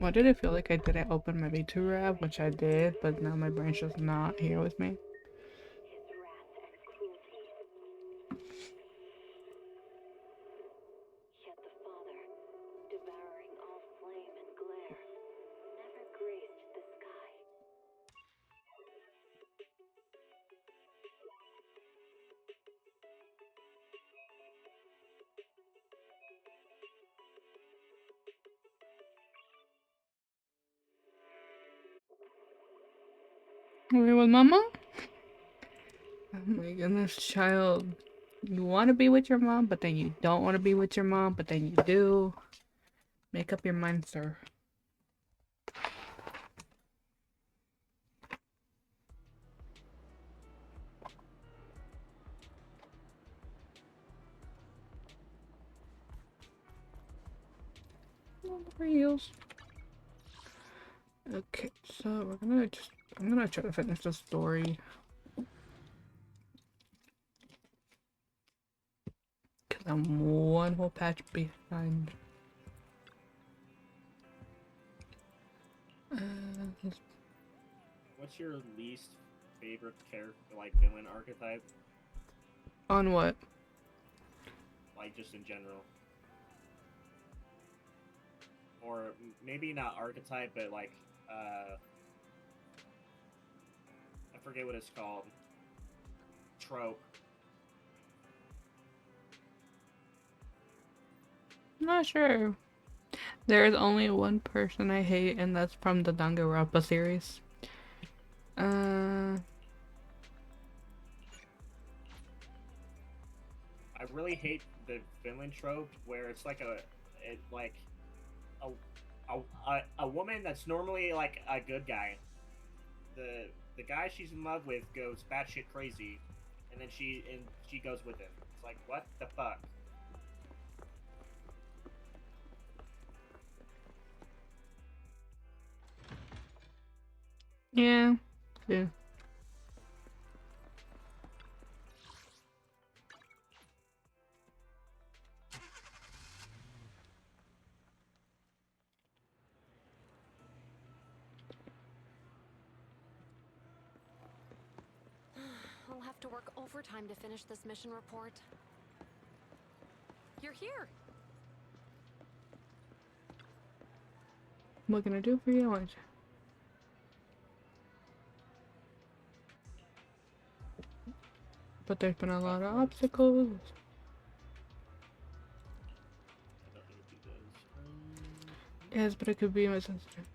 Why did it feel like I didn't open my V2 wrap, which I did, but now my brain's just not here with me? Are you with mama? Oh my goodness, child. You want to be with your mom, but then you don't want to be with your mom, but then you do. Make up your mind, sir. Reels. Okay, so I'm gonna try to finish the story. Cause I'm one whole patch behind. What's your least favorite character, like villain archetype? On what? Like just in general, or maybe not archetype, but like I forget what it's called. Trope. Not sure. There's only one person I hate, and that's from the Danganronpa series. I really hate the villain trope where it's like a a woman that's normally like a good guy. The guy she's in love with goes batshit crazy, and then she goes with him. It's like, what the fuck? Yeah. Yeah. I'll have to work overtime to finish this mission report. You're here. What can I do for you? But there's been a lot of obstacles. I don't know what he does. Yes, but it could be my sensitive.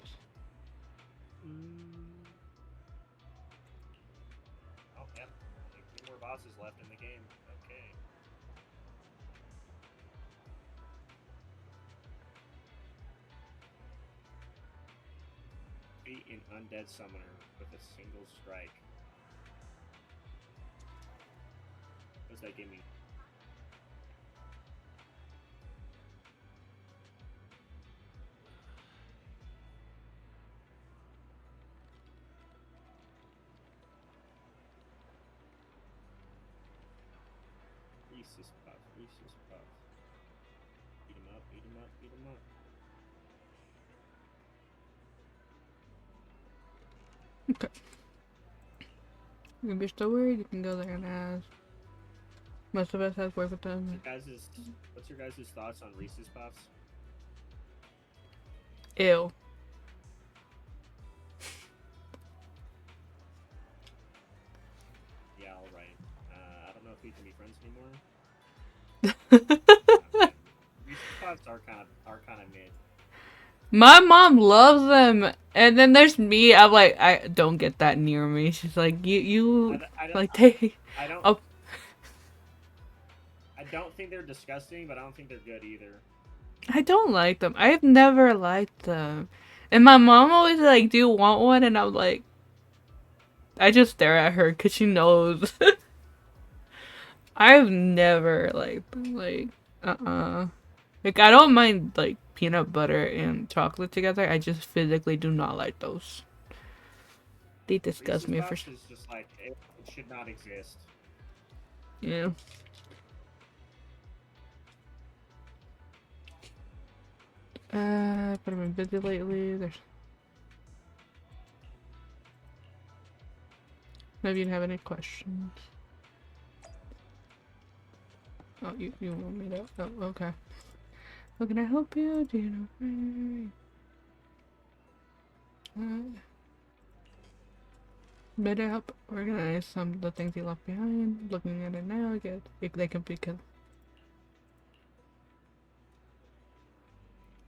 Oh, yep. Only 2 more bosses left in the game. Okay. Beat an undead summoner with a single strike. What does that give me? Reese's Puff, Reese's Puff. Beat him up, beat him up, beat him up. Okay. If you're still worried, you can go there and ask. Most of us have worked with them. What's your guys' thoughts on Reese's Puffs? Ew. Yeah, alright. I don't know if we can be friends anymore. Okay. Reese's Puffs are kind of mid. My mom loves them, and then there's me. I'm like, I don't get that near me. She's like, you like they. I don't. Oh. I don't think they're disgusting, but I don't think they're good either. I don't like them. I've never liked them, and my mom always like, "Do you want one?" And I'm like, I just stare at her because she knows. I've never like like I don't mind like peanut butter and chocolate together. I just physically do not like those. They disgust Reese's me for Puffs is just like it should not exist. yeah. But I've been busy lately. There's maybe you have any questions. Oh, you want me to? Oh, okay. How can I help you? Do you know? Better help organize some of the things you left behind. Looking at it now, get if they can be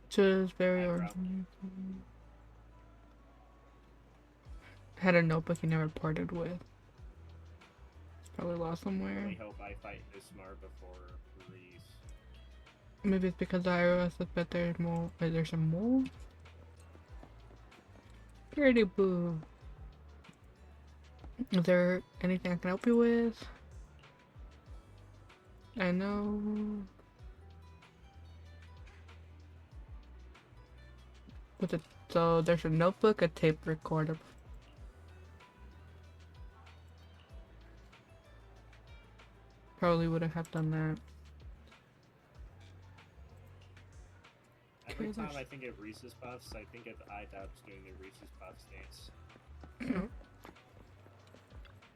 just very Hi, bro. organized. Had a notebook you never parted with. It's probably lost I somewhere. really hope I fight Ismar before Reese. Maybe it's because I suspect there's more. There's some more. Pretty boo. Is there anything I can help you with? I know. With it, so there's a notebook, a tape recorder. Probably would have done that. Every Okay, time I think of Reese's Puffs, I think of iDubbbz doing the Reese's Puffs dance.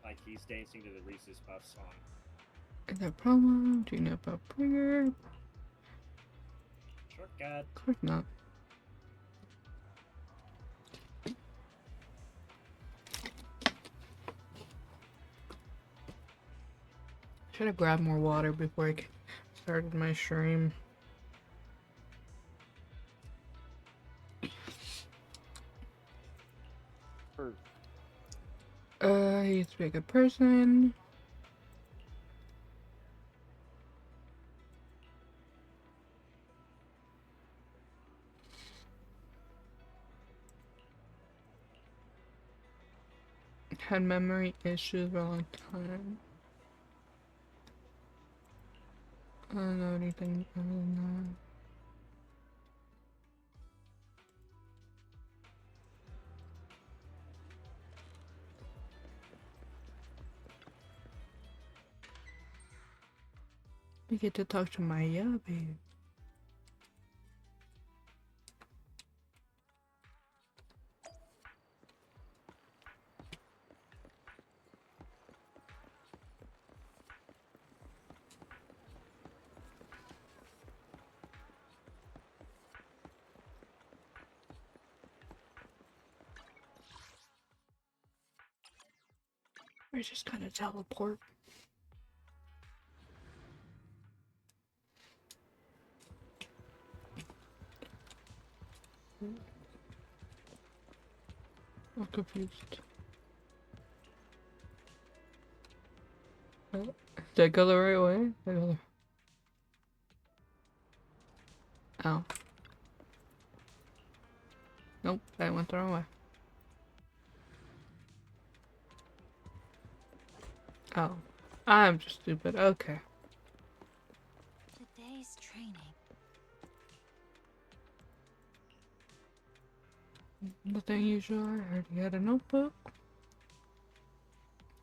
Like he's dancing to the Reese's Puffs song. Is that a problem? Do you know about Trigger? Shortcut. Of course not. Should have grabbed more water before I started my stream. He used to be a good person. Had memory issues for a long time. I don't know anything other than that. We get to talk to my yubby. We're just gonna teleport. I'm confused. Did I go the right way? Did I go the... Oh. Nope, I went the wrong way. Oh. I'm just stupid. Okay. Today's training. Nothing usual. I already had a notebook.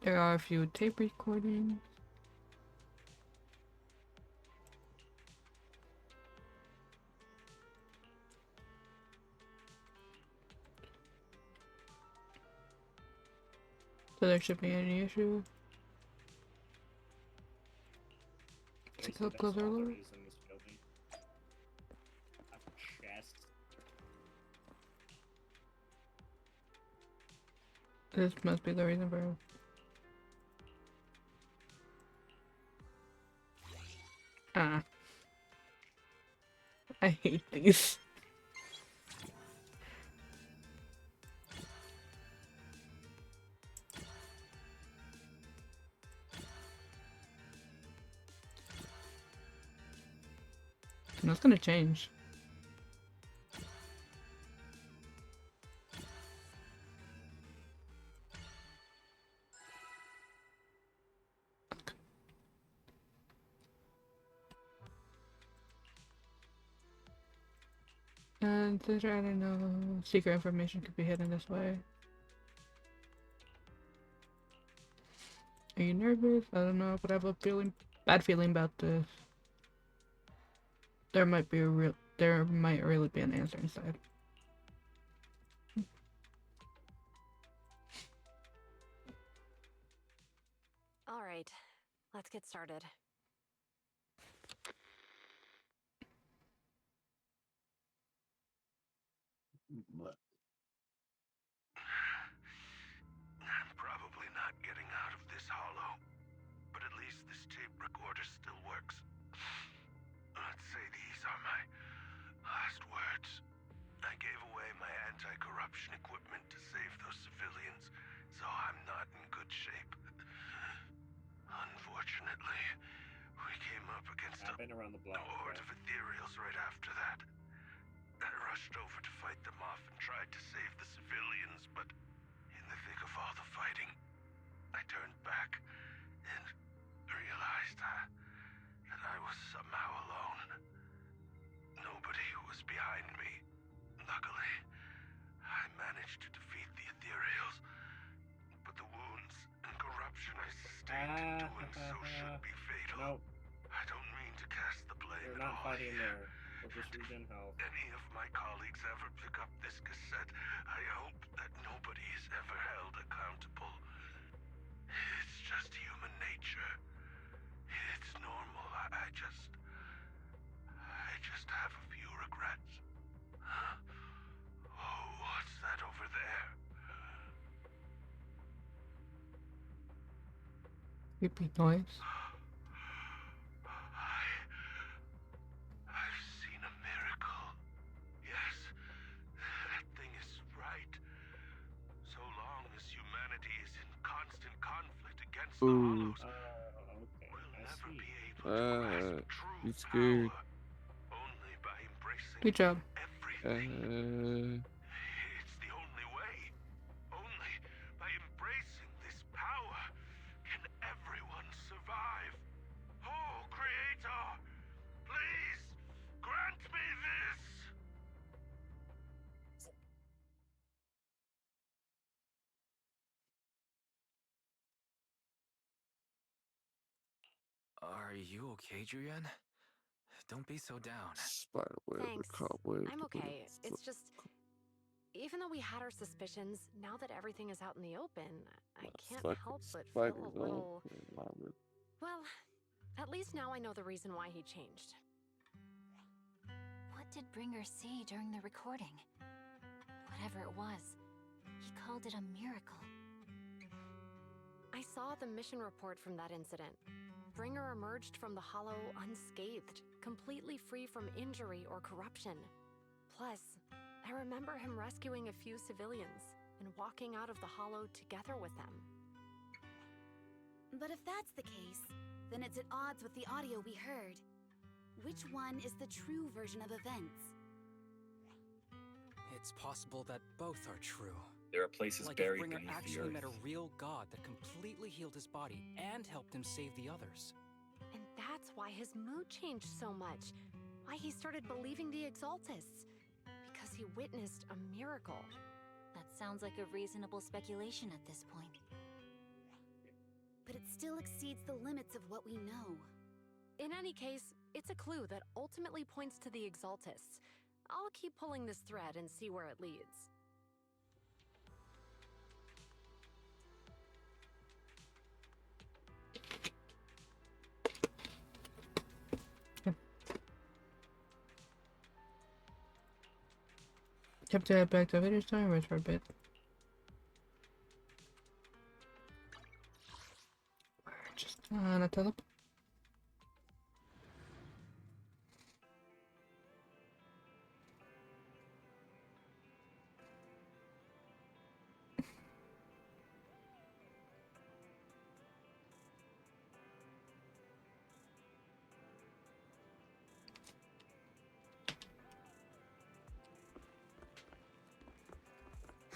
There are a few tape recordings. So there should be any issue. There's Take a the closer best look. in this building. A chest. This must be the reason for... Ah. I hate these. And that's gonna change. And since I don't know, secret information could be hidden this way. Are you nervous? I don't know, but I have a bad feeling about this. There might be a real there might really be an answer inside. All right, let's get started. I'm probably not getting out of this hollow, but at least this tape recorder still works. Let's say these are my last words. I gave away my anti-corruption equipment to save those civilians, so I'm not in good shape. Unfortunately, we came up against I've been around the block. horde of ethereals right after that. I rushed over to fight them off and tried to save the civilians, but in the thick of all the fighting, I turned back and realized that I was somehow alone. Nobody was behind me. Luckily, I managed to defeat the ethereals, but the wounds and corruption I sustained in doing so should be fatal. Nope, I don't mean to cast the blame you're at not all fighting here. there. We'll just regen health. Any of my colleagues ever pick up this cassette, I hope that nobody is ever held accountable. It's just human nature. It's normal. I just have a few regrets. Oh, what's that over there? Creepy noise. I've seen a miracle. Yes, that thing is right. So long as humanity is in constant conflict against the Ooh. hollows, Okay, we'll I never see. be able to grasp true I'm scared. power. Only by embracing Good job. everything. It's the only way. Only by embracing this power can everyone survive. Oh, Creator, please grant me this. Are you okay, Julian? Don't be so down. Spiderweb, Thanks. cobweb. I'm okay. It's just, even though we had our suspicions, now that everything is out in the open, I can't help but feel a little... Well, at least now I know the reason why he changed. What did Bringer see during the recording? Whatever it was, he called it a miracle. I saw the mission report from that incident. Bringer emerged from the Hollow unscathed, completely free from injury or corruption. Plus, I remember him rescuing a few civilians and walking out of the Hollow together with them. But if that's the case, then it's at odds with the audio we heard. Which one is the true version of events? It's possible that both are true. There are places Like if buried Bringer beneath the actually earth. met a real god that completely healed his body and helped him save the others. And that's why his mood changed so much. Why he started believing the Exaltists. Because he witnessed a miracle. That sounds like a reasonable speculation at this point. But it still exceeds the limits of what we know. In any case, it's a clue that ultimately points to the Exaltists. I'll keep pulling this thread and see where it leads. Kept to head back to Vader's time, rest for a bit. Just on a teleport.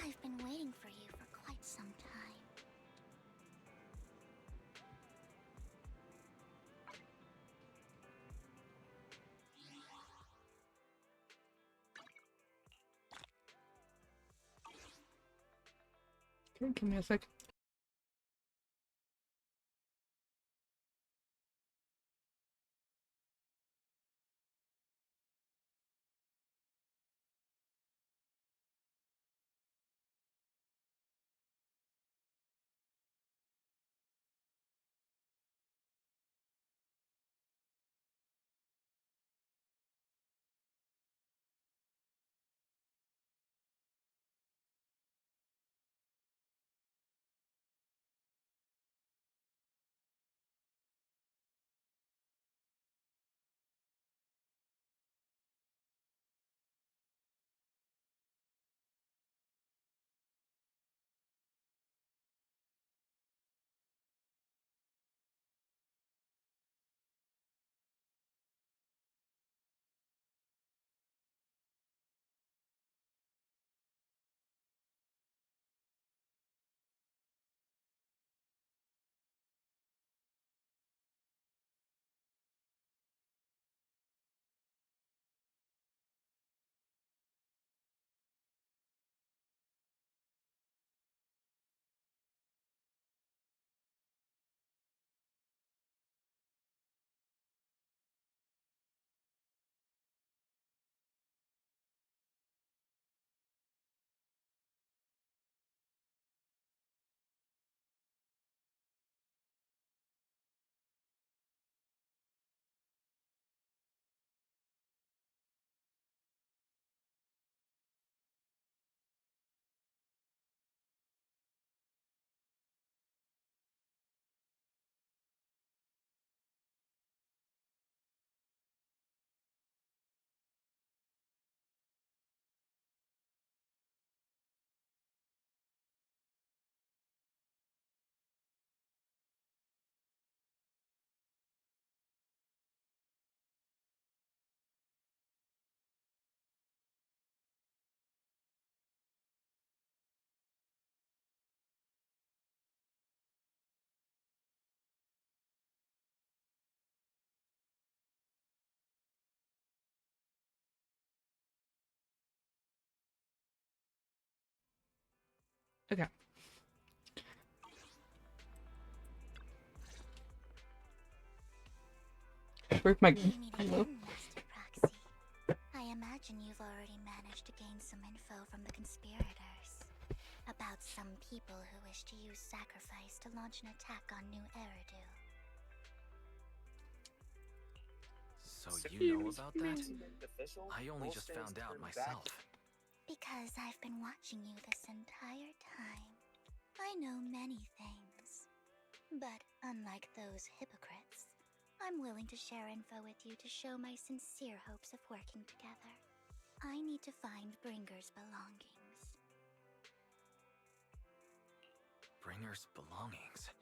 I've been waiting for you for quite some time. Okay, give me a second. Okay. Where's my Pay me to hello? end, Master Proxy. I imagine you've already managed to gain some info from the conspirators about some people who wish to use sacrifice to launch an attack on New Eridu. So you know about that? I only just found out myself. Because I've been watching you this entire time. I know many things. But unlike those hypocrites, I'm willing to share info with you to show my sincere hopes of working together. I need to find Bringer's belongings. Bringer's belongings.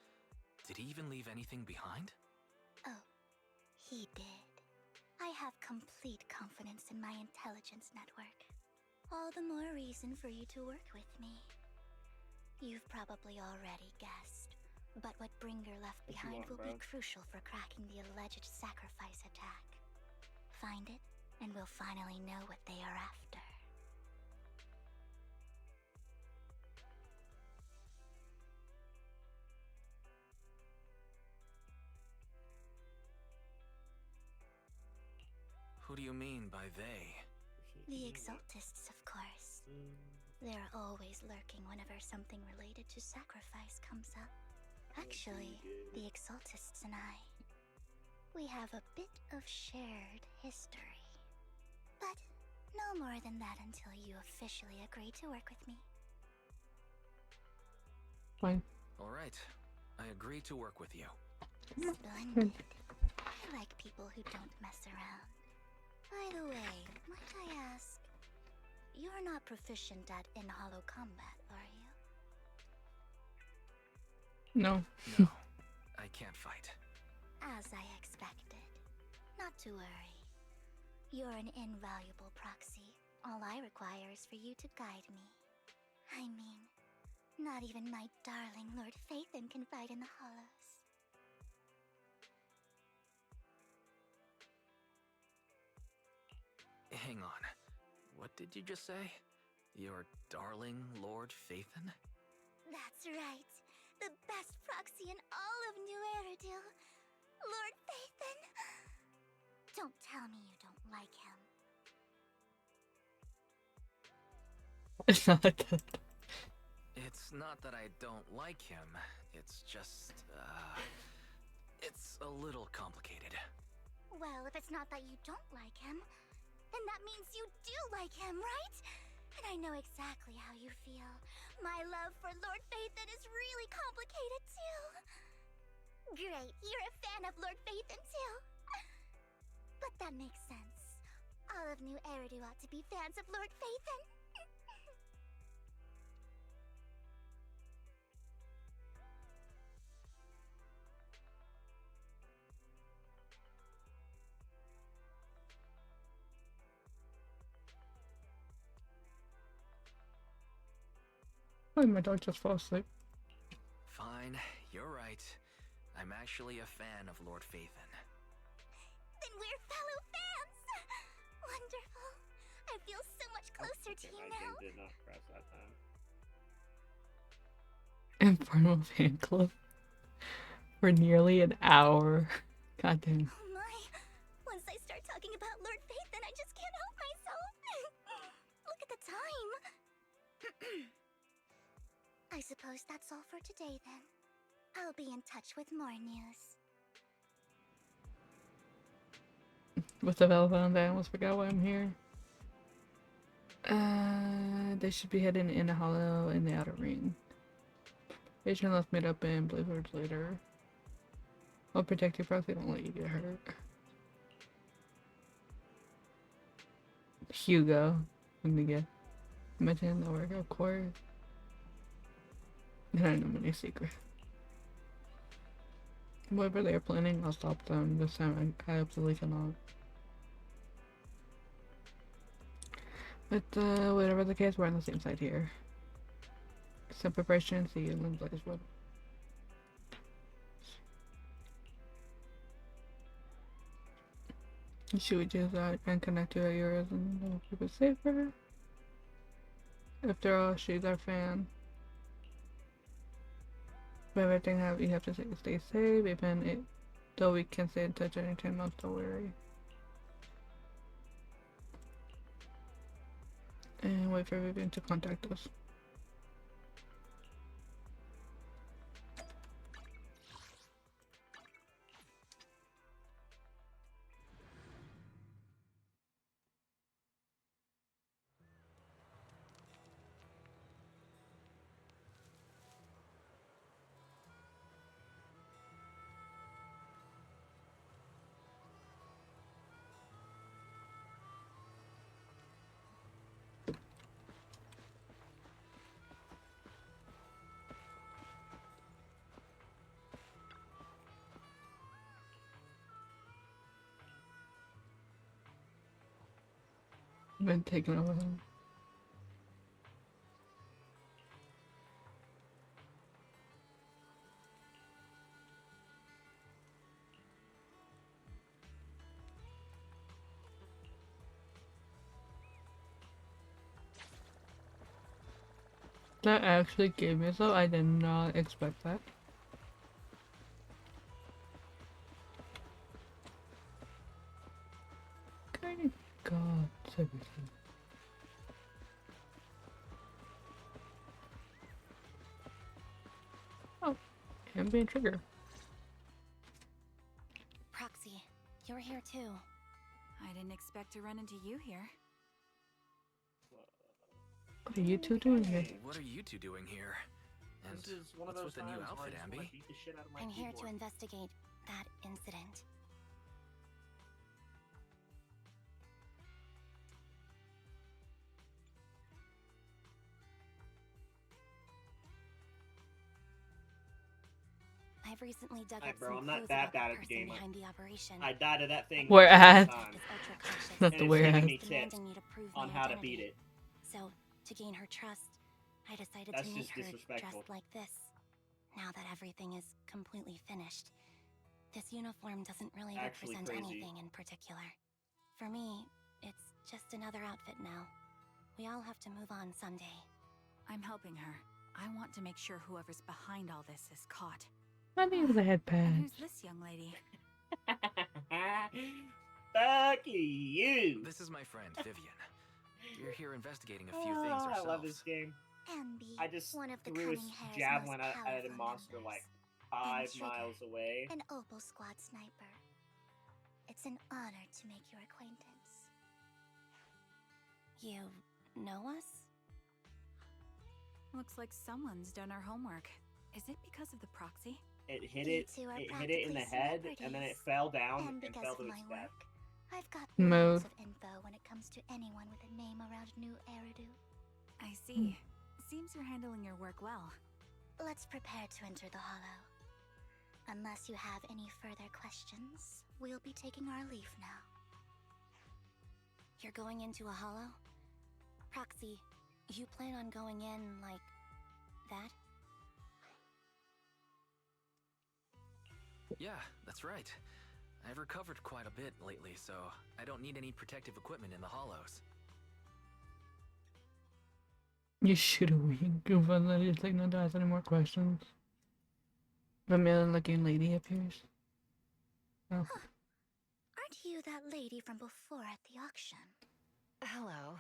Did he even leave anything behind? Oh, he did. I have complete confidence in my intelligence network. All the more reason for you to work with me. You've probably already guessed, but what Bringer left What you behind want, will bro? be crucial for cracking the alleged sacrifice attack. Find it, and we'll finally know what they are after. Who do you mean by they? The Exaltists, of course. They're always lurking whenever something related to sacrifice comes up. Actually, the Exaltists and I, we have a bit of shared history. But no more than that until you officially agree to work with me. Fine. All right, I agree to work with you. Splendid. I like people who don't mess around. By the way, might I ask, you're not proficient at in-hollow combat, are you? No. No, I can't fight. As I expected. Not to worry. You're an invaluable proxy. All I require is for you to guide me. I mean, not even my darling Lord Phaethon can fight in the hollows. Hang on. What did you just say? Your darling Lord Phaethon? That's right. The best proxy in all of New Eridu. Lord Phaethon. Don't tell me you don't like him. It's not like that. It's not that I don't like him. It's just, it's a little complicated. Well, if it's not that you don't like him, then that means you do like him, right? And I know exactly how you feel. My love for Lord Phaethon is really complicated too. Great, you're a fan of Lord Phaethon too. But that makes sense. All of New Eridu ought to be fans of Lord Phaethon. Why did my dog just fall asleep? Fine, you're right. I'm actually a fan of Lord Phaethon. Then we're fellow fans! Wonderful. I feel so much closer to you My now. game did not press that time. Informal fan club. For nearly an hour. God damn. Oh my. Once I start talking about Lord Phaethon, I just can't help myself. Look at the time. I suppose that's all for today then. I'll be in touch with more news. What's the Velvet? I almost forgot why I'm here. They should be heading in a hollow in the outer ring. Agent left meet up in Blizzards later. I'll protect you, proxy, won't let you get hurt. Hugo. Let me get. Imagine the work, of course. I don't know many secrets. Whatever they're planning, I'll stop them. This time I absolutely cannot. But whatever the case, we're on the same side here. Some preparation, see you in Blaze Wood. Should we just and connect to yours and keep it safer? After all, she's our fan. But everything you have to stay safe, even it, though we can stay in touch anytime, not to worry. And wait for Vivian to contact us. Been taken over them. That actually gave me so I did not expect that. Kind of God, everything. Oh, ambient trigger. Proxy, you're here too. I didn't expect to run into you here. What are you two doing here? What are you two doing here? And This is one of what's those with the new times where I outfit, just wanna Ambi? beat the shit out of my I'm here to keyboard. investigate that incident. I've recently dug Hey, up bro, some I'm not clues that about bad the at the person game. behind the operation. I died to that thing Whereas- multiple times, Is ultra cautious. Not and the it's way giving I- me tips demanding me to prove on my how to identity. beat it. So, to gain her trust, I decided That's to meet just her disrespectful. dressed like this. Now that everything is completely finished, this uniform doesn't really Actually represent crazy. anything in particular. For me, it's just another outfit now. We all have to move on someday. I'm helping her. I want to make sure whoever's behind all this is caught. Let me use the head And pad. who's this young lady? Fuck you! This is my friend, Vivian. We're here investigating a few things I ourselves. love this game. Ambi, I just one of the threw a cunning hair's javelin most at a powerful monster members. like 5 Trigger, miles away. An Opal Squad sniper. It's an honor to make your acquaintance. You know us? Looks like someone's done our homework. Is it because of the proxy? It hit You it. two are It hit it in the practically head, and then it celebrities. fell down And and because fell of to my its death. work, I've got Mode. loads of info when it comes to anyone with a name around New Eridu. I see. Seems you're handling your work well. Let's prepare to enter the Hollow. Unless you have any further questions, we'll be taking our leave now. You're going into a Hollow? Proxy, you plan on going in like that? Yeah, that's right. I've recovered quite a bit lately, so I don't need any protective equipment in the hollows. You shoot a wink of fun that it's like not to ask any more questions. The million-looking lady appears. Oh. Aren't you that lady from before at the auction? Hello.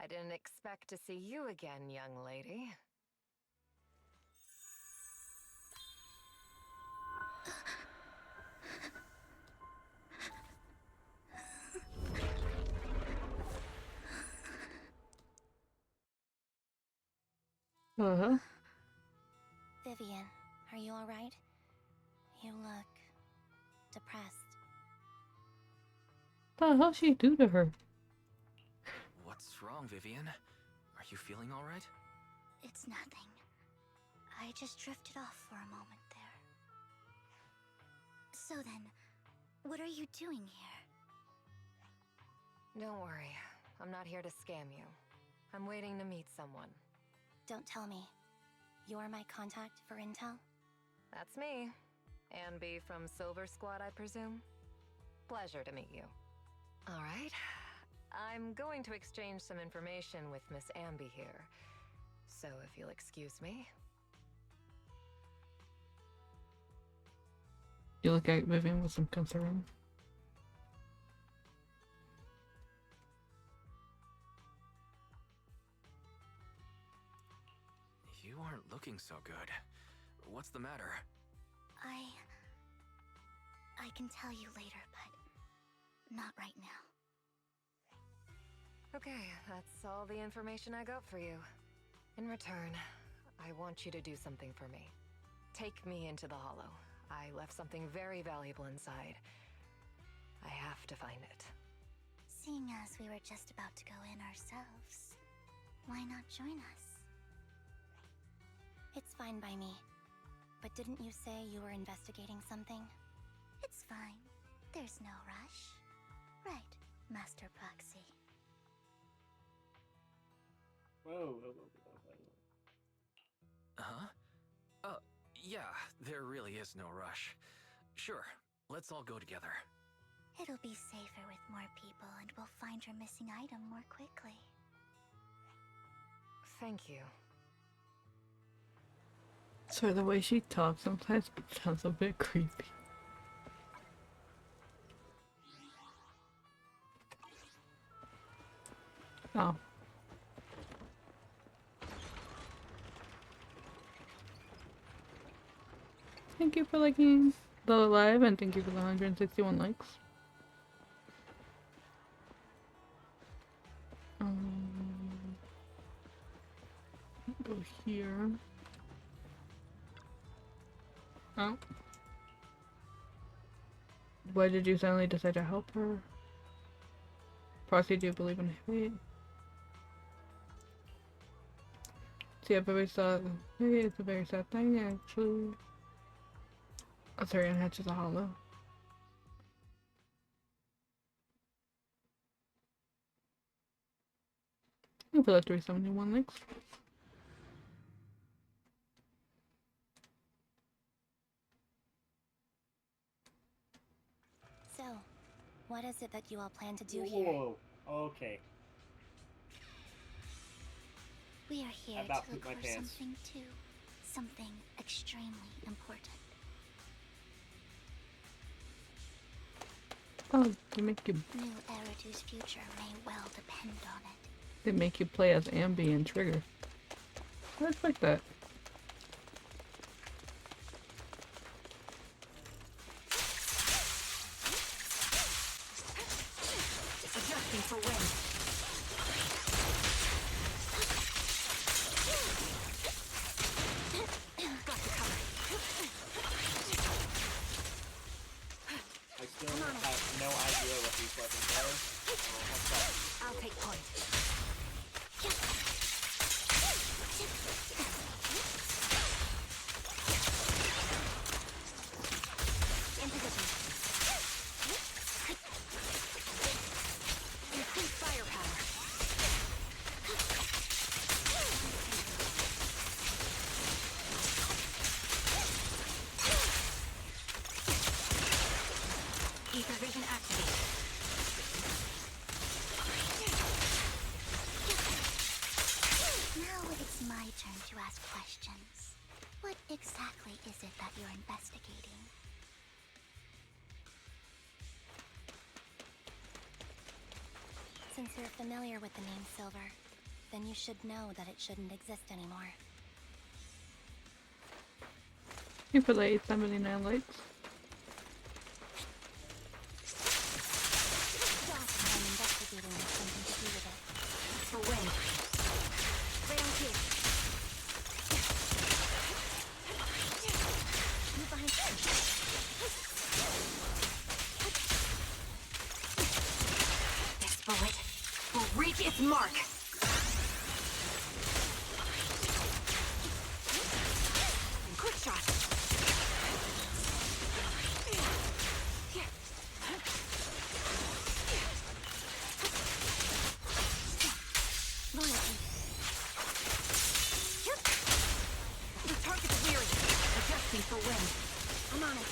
I didn't expect to see you again, young lady. Uh-huh. Vivian, are you alright? You look depressed. The hell she do to her? What's wrong, Vivian? Are you feeling all right? It's nothing. I just drifted off for a moment there. So then, what are you doing here? Don't worry. I'm not here to scam you. I'm waiting to meet someone. Don't tell me. You're my contact for intel? That's me. Ambi from Silver Squad, I presume? Pleasure to meet you. All right. I'm going to exchange some information with Miss Ambi here. So if you'll excuse me. You look at Vivian with some concern. You aren't looking so good. What's the matter? I can tell you later, but not right now. Okay, that's all the information I got for you. In return, I want you to do something for me. Take me into the Hollow. I left something very valuable inside. I have to find it. Seeing as we were just about to go in ourselves, why not join us? It's fine by me. But didn't you say you were investigating something? It's fine. There's no rush. Right, Master Proxy. Whoa. Huh? Yeah, there really is no rush. Sure, let's all go together. It'll be safer with more people, and we'll find your missing item more quickly. Thank you. So the way she talks sometimes sounds a bit creepy. Oh. Thank you for liking the live, and thank you for the 161 likes. Go here. Oh. Why did you suddenly decide to help her? Proxy, do you believe in fate? See, I've always thought, hey, it's a very sad thing, actually. Oh, sorry, and hatches a hollow. You put that 371 likes. So, what is it that you all plan to do here? Whoa. Okay. We are here About to look poop my for pants. something too. Something extremely important. Oh, they make you New Eridu's future may well depend on it. they make you play as Ambi and Trigger. I respect that. Adjusting for wind. Got the cover. I still have no idea what these weapons are. What's up? I'll take point. In position. Increase firepower. Ether vision activated. Now it's my turn to ask questions. What exactly is it that you're investigating? Since you're familiar with the name Silver, then you should know that it shouldn't exist anymore. You put like 879 likes. I'm investigating has something to do with it. For wind. Round two. Move behind. This bullet will reach its mark. Quick shot. Loyalty. The target's weary. Adjusting for wind. I'm on it.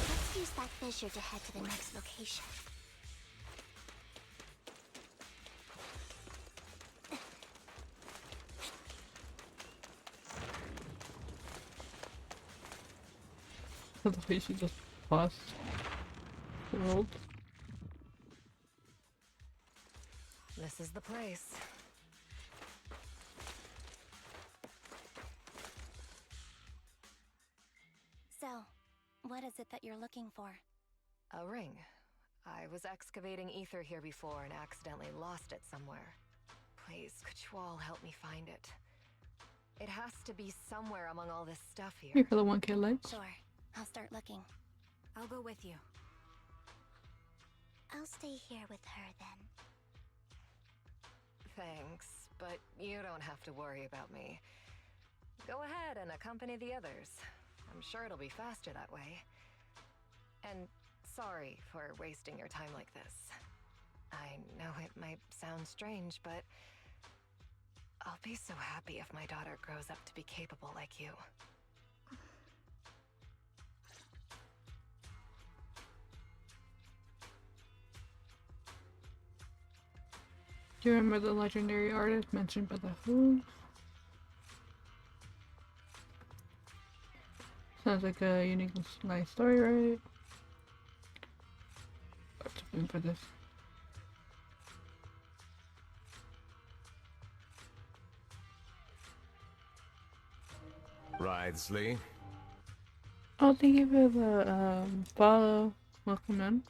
Let's use that fissure to head to the next location. The way she just lost the world. This is the place. So, what is it that you're looking for? A ring. I was excavating ether here before and accidentally lost it somewhere. Please, could you all help me find it? It has to be somewhere among all this stuff Here here. for the 1K likes. Sure, I'll start looking. I'll go with you. I'll stay here with her then. Thanks, but you don't have to worry about me. Go ahead and accompany the others. I'm sure it'll be faster that way. And sorry for wasting your time like this. I know it might sound strange, but I'll be so happy if my daughter grows up to be capable like you. Do you remember the legendary artist mentioned by the Who? Sounds like a unique, nice story, right? What's in for this? Ridesley. Oh, thank you for the follow. Welcome in.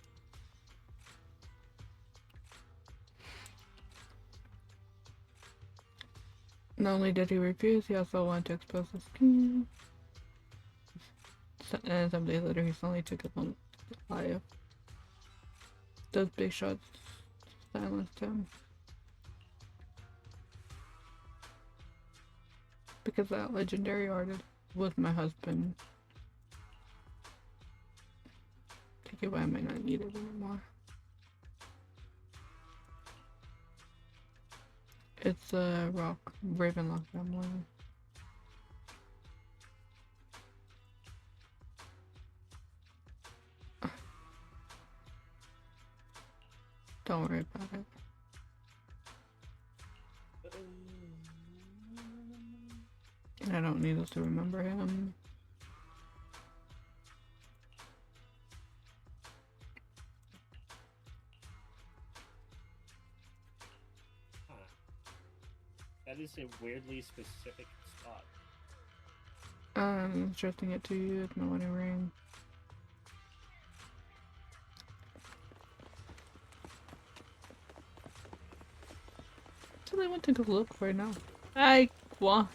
Not only did he refuse, he also wanted to expose his skin. And some days later, he suddenly took it on live. Those big shots silenced him. Because that legendary artist was my husband. Take it away, I might not need it anymore. It's a rock, Ravenlock family. Don't worry about it. I don't need us to remember him. Huh. That is a weirdly specific spot. Instructing it to you with my wedding ring. So I went to go look for it now. I want.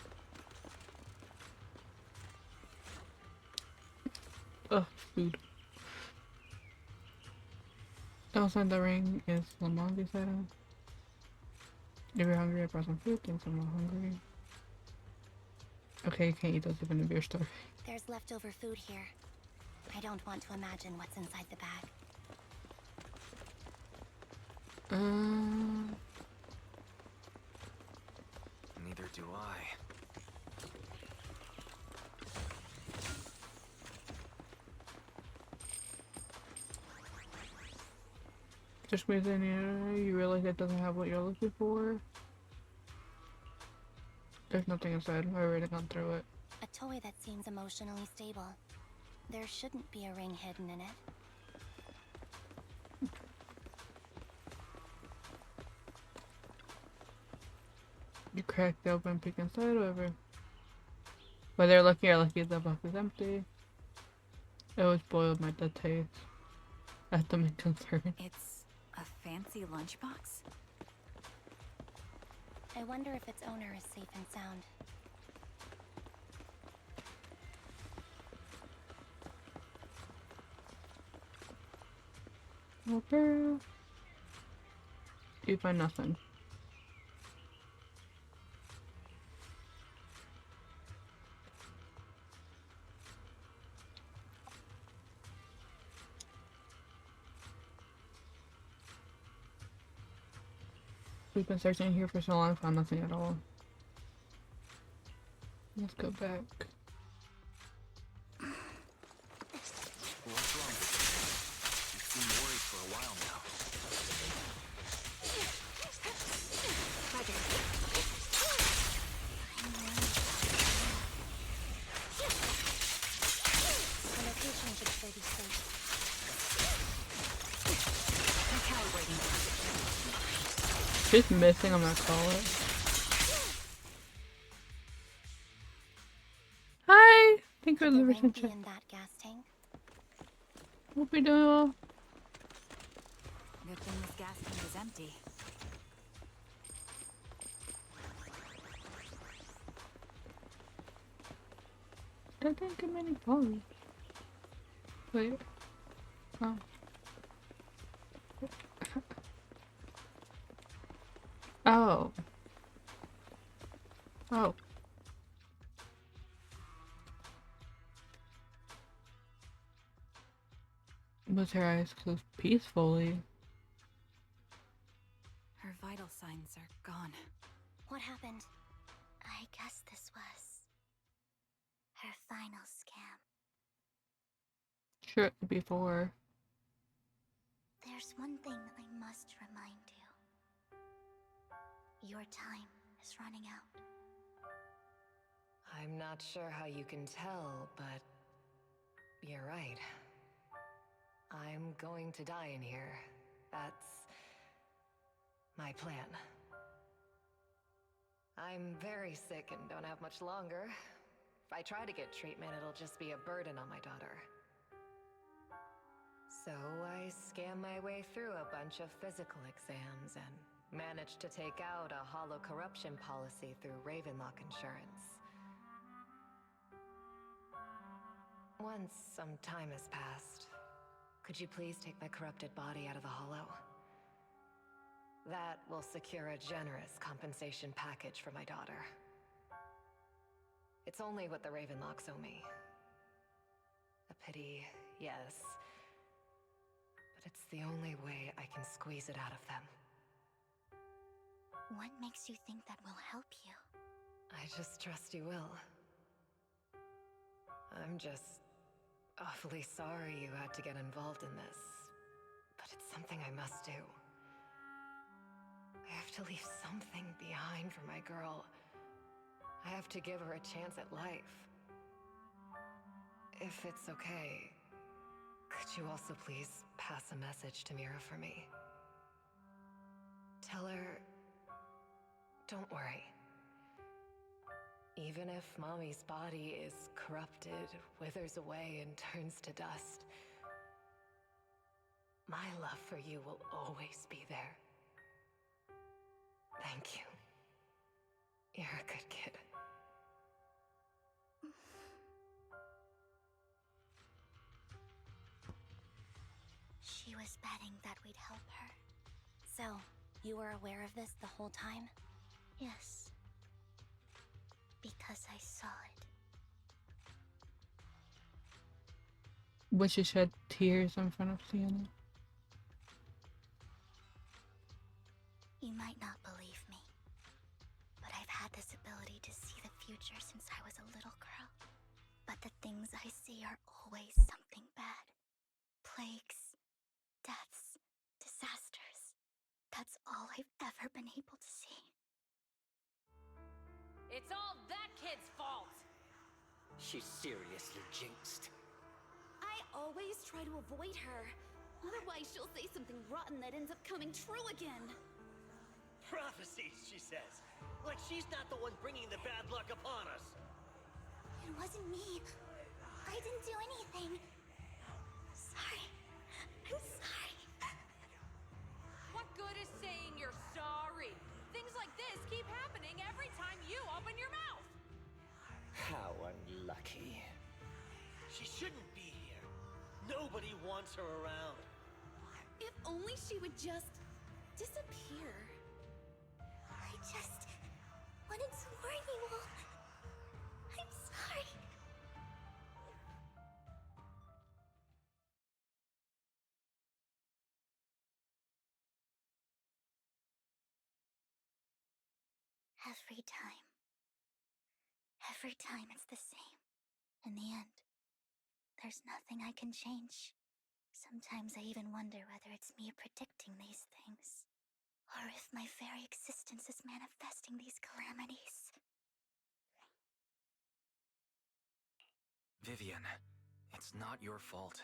Ugh, food. Outside the ring is Lamondi's item. If you're hungry, I brought some food. Thanks, I'm not hungry. Okay, you can't eat those even if you're starving. There's leftover food here. I don't want to imagine what's inside the bag. Neither do I. Just means you realize it doesn't have what you're looking for. There's nothing inside. I've already gone through it. A toy that seems emotionally stable. There shouldn't be a ring hidden in it. You cracked it open, peek inside, whatever. Whether you're lucky or lucky, the box is empty. It was boiled my dead taste. At the main concern. It's a fancy lunchbox? I wonder if its owner is safe and sound. Okay. You find nothing. We've been searching here for so long, found nothing at all. Let's go back. What's wrong with you? You've seemed worried for a while now. The location She's missing, I'm gonna call it. Hi! Thank you for Could the the ring be retention. in that gas tank? Hope you're doing well. Good thing this gas tank is empty. I didn't get many calls. Wait. Oh. Oh. Oh. Was her eyes closed peacefully? Her vital signs are gone. What happened? I guess this was her final scam. Sure, before. There's one thing I must remind you. Your time is running out. I'm not sure how you can tell, but you're right. I'm going to die in here. That's my plan. I'm very sick and don't have much longer. If I try to get treatment, it'll just be a burden on my daughter. So I scam my way through a bunch of physical exams and managed to take out a hollow corruption policy through Ravenlock Insurance. Once some time has passed, could you please take my corrupted body out of the hollow? That will secure a generous compensation package for my daughter. It's only what the Ravenlocks owe me. A pity, yes. But it's the only way I can squeeze it out of them. What makes you think that will help you? I just trust you will. I'm just awfully sorry you had to get involved in this. But it's something I must do. I have to leave something behind for my girl. I have to give her a chance at life. If it's okay, could you also please pass a message to Mira for me? Tell her, don't worry. Even if Mommy's body is corrupted, withers away, and turns to dust, my love for you will always be there. Thank you. You're a good kid. She was betting that we'd help her. So, you were aware of this the whole time? Yes. Because I saw it. Would she shed tears in front of Sienna? You might not believe me, but I've had this ability to see the future since I was a little girl. But the things I see are always something bad. Plagues, deaths, disasters. That's all I've ever been able to see. It's all that kid's fault! She's seriously jinxed. I always try to avoid her. Otherwise, she'll say something rotten that ends up coming true again. Prophecies, she says. Like she's not the one bringing the bad luck upon us. It wasn't me. I didn't do anything. Sorry. I'm sorry. What good is saying you're sorry? Things like this keep happening every time you open your mouth! How unlucky. She shouldn't be here. Nobody wants her around. If only she would just disappear. I just wanted to warn you all. I'm sorry. Every time it's the same. In the end, there's nothing I can change. Sometimes I even wonder whether it's me predicting these things, or if my very existence is manifesting these calamities. Vivian, it's not your fault.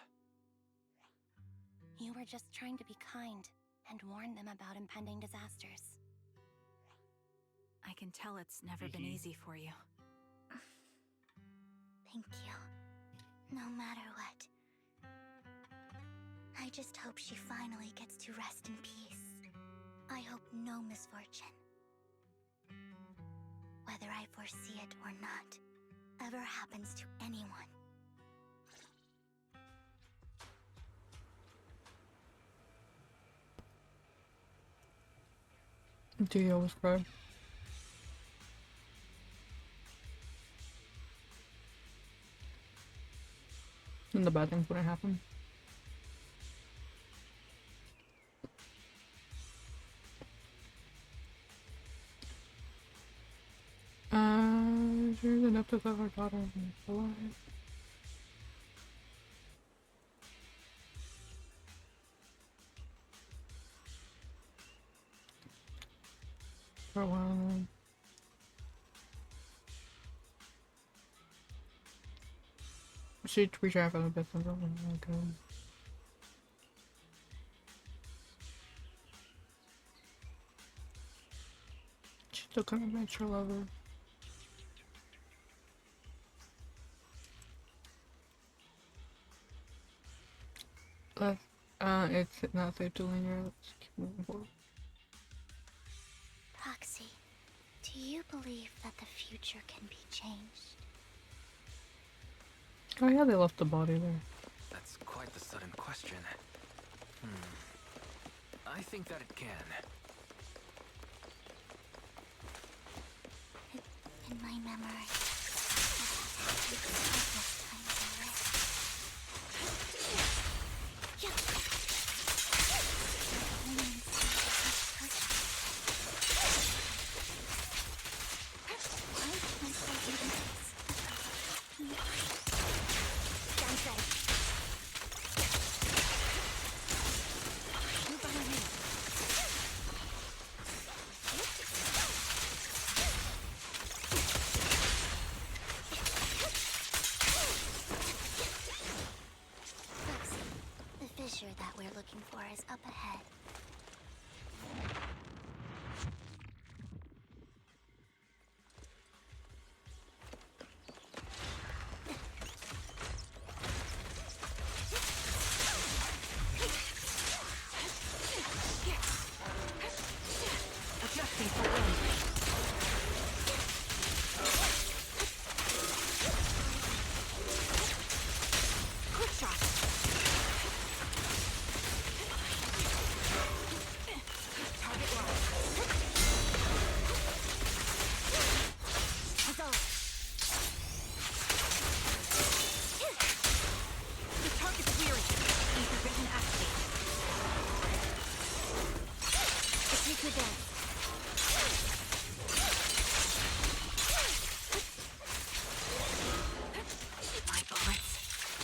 You were just trying to be kind and warn them about impending disasters. I can tell it's never been easy for you. Thank you. No matter what. I just hope she finally gets to rest in peace. I hope no misfortune, whether I foresee it or not, ever happens to anyone. Do you always cry? And the bad things wouldn't happen. She's enough to tell her daughter alive. For a while then. She reached out for the best of them. Okay. She still couldn't match her lover. It's not safe to linger. Let's keep moving forward. Proxy, do you believe that the future can be changed? Oh yeah, they left the body there. That's quite the sudden question. I think that it can. In my memory, it's countless times already. The fissure that we're looking for is up ahead. Adjusting for wind. Quick shot. Target locked. Huzzah. The target's weary. Ether vision activate. It's me to advance. My bullets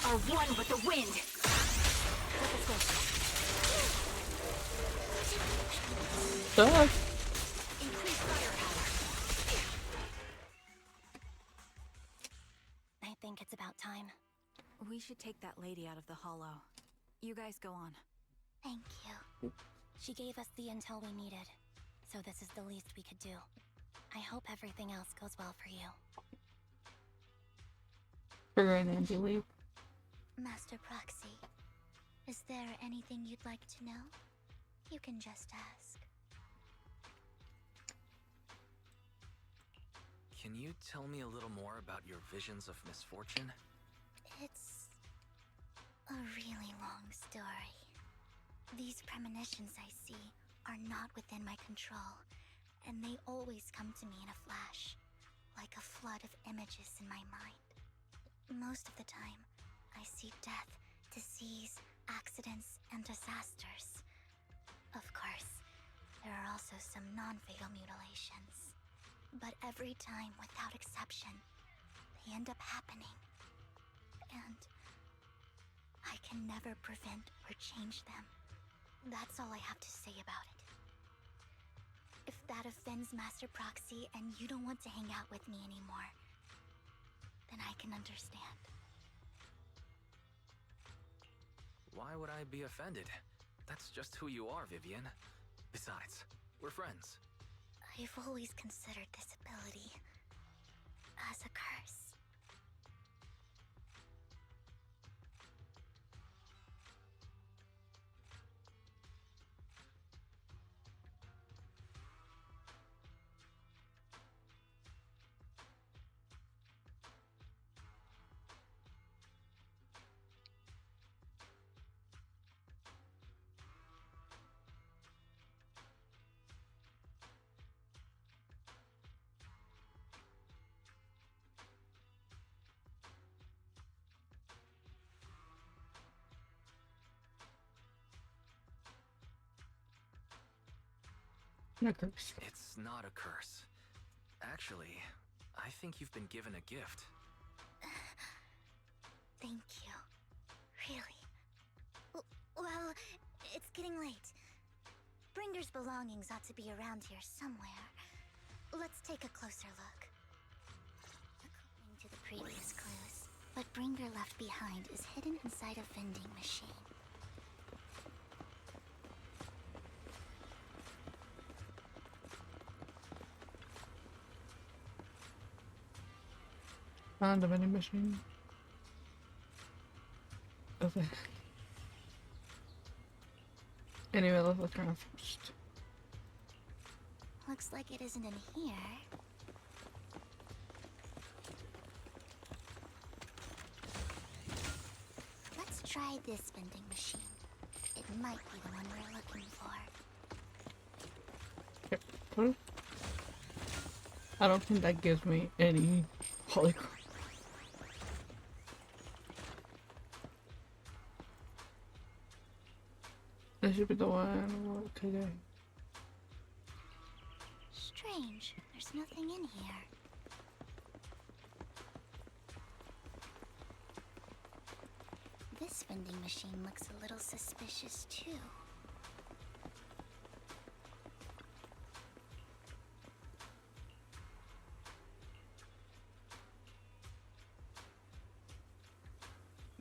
are one with the wind. Duh. Increase firepower. I think it's about time. We should take that lady out of the hollow. You guys go on. Thank you. She gave us the intel we needed, so this is the least we could do. I hope everything else goes well for you. Figure and Angie leave. Master Proxy, is there anything you'd like to know? You can just ask. Can you tell me a little more about your visions of misfortune? It's a really long story. These premonitions I see are not within my control, and they always come to me in a flash, like a flood of images in my mind. Most of the time, I see death, disease, accidents, and disasters. Of course, there are also some non-fatal mutilations. But every time, without exception, they end up happening. And I can never prevent or change them. That's all I have to say about it. If that offends Master Proxy and you don't want to hang out with me anymore, then I can understand. Why would I be offended? That's just who you are, Vivian. Besides, we're friends. I I've always considered this ability as a curse. A curse. It's not a curse. Actually, I think you've been given a gift. Thank you. Really. Well, it's getting late. Bringer's belongings ought to be around here somewhere. Let's take a closer look. According to the previous clues, what Bringer left behind is hidden inside a vending machine. Found a vending machine. Okay. Anyway, let's look around first. Looks like it isn't in here. Let's try this vending machine. It might be the one we're looking for. Here, put it. I don't think that gives me any holy crap. This should be the one. What today? Strange. There's nothing in here. This vending machine looks a little suspicious too.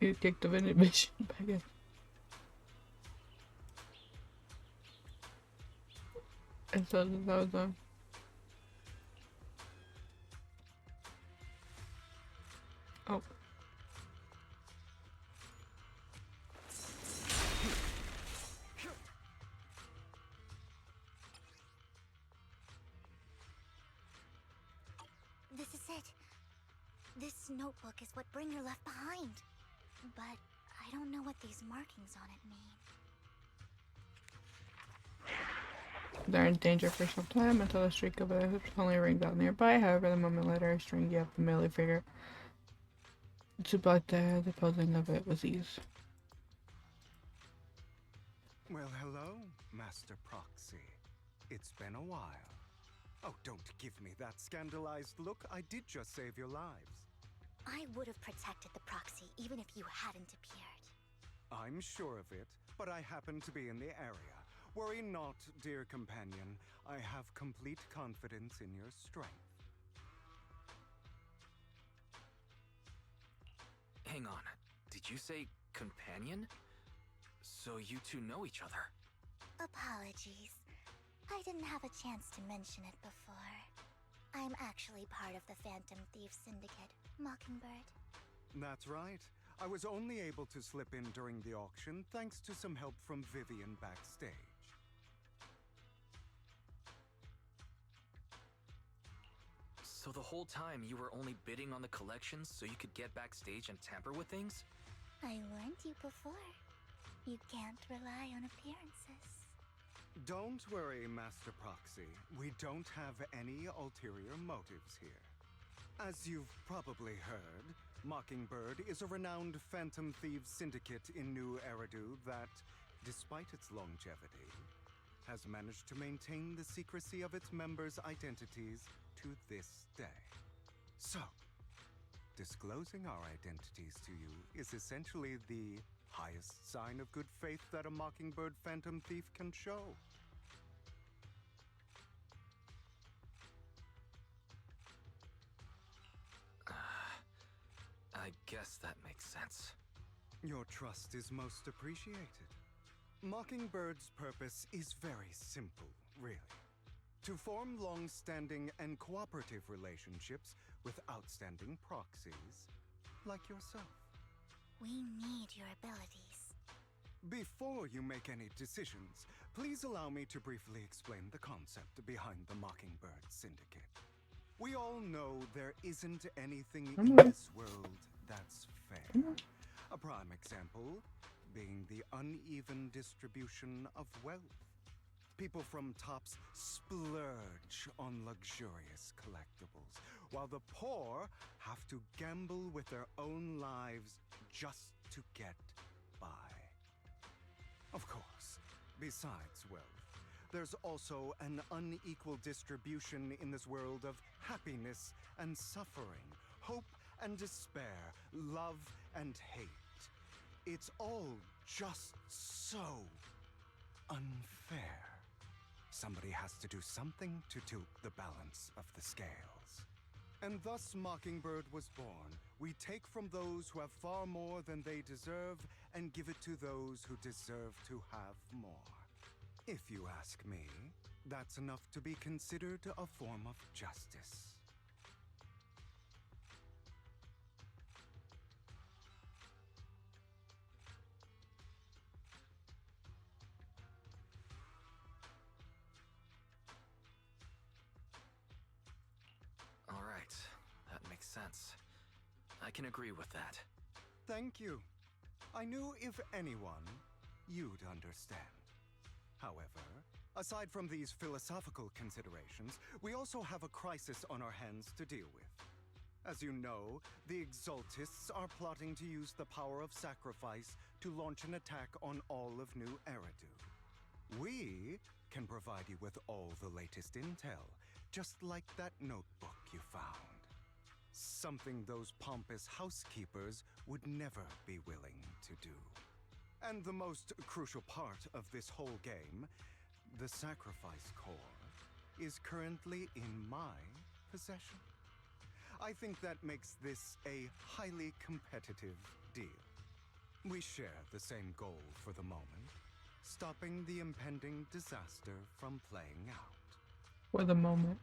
You take the vending machine back in. And so that was done. Oh. This is it. This notebook is what Bringer left behind. But I don't know what these markings on it mean. They're in danger for some time until the streak of a only rings out nearby. However, the moment later, a string you have to merely figure to block the posing of it with ease. Well, hello, Master Proxy. It's been a while. Oh, don't give me that scandalized look. I did just save your lives. I would have protected the proxy even if you hadn't appeared. I'm sure of it, but I happen to be in the area. Worry not, dear companion. I have complete confidence in your strength. Hang on. Did you say companion? So you two know each other? Apologies. I didn't have a chance to mention it before. I'm actually part of the Phantom Thief Syndicate, Mockingbird. That's right. I was only able to slip in during the auction thanks to some help from Vivian backstage. So the whole time you were only bidding on the collections so you could get backstage and tamper with things? I warned you before. You can't rely on appearances. Don't worry, Master Proxy. We don't have any ulterior motives here. As you've probably heard, Mockingbird is a renowned Phantom Thieves syndicate in New Eridu that, despite its longevity, has managed to maintain the secrecy of its members' identities to this day. So, disclosing our identities to you is essentially the highest sign of good faith that a Mockingbird Phantom Thief can show. I guess that makes sense. Your trust is most appreciated. Mockingbird's purpose is very simple, really. to form long-standing and cooperative relationships with outstanding proxies like yourself. We need your abilities. Before you make any decisions, please allow me to briefly explain the concept behind the Mockingbird Syndicate. We all know there isn't anything in this world that's fair. A prime example being the uneven distribution of wealth. People from tops splurge on luxurious collectibles, while the poor have to gamble with their own lives just to get by. Of course, besides wealth, there's also an unequal distribution in this world of happiness and suffering, hope and despair, love and hate. It's all just so unfair. Somebody has to do something to tilt the balance of the scales. And thus Mockingbird was born. We take from those who have far more than they deserve and give it to those who deserve to have more. If you ask me, that's enough to be considered a form of justice. All right, that makes sense. I can agree with that. Thank you. I knew if anyone, you'd understand. However, aside from these philosophical considerations, we also have a crisis on our hands to deal with. As you know, the Exaltists are plotting to use the power of sacrifice to launch an attack on all of New Eridu. We can provide you with all the latest intel, just like that notebook you found. Something those pompous housekeepers would never be willing to do. And the most crucial part of this whole game, the sacrifice core, is currently in my possession. I think that makes this a highly competitive deal. We share the same goal for the moment, stopping the impending disaster from playing out. For the moment.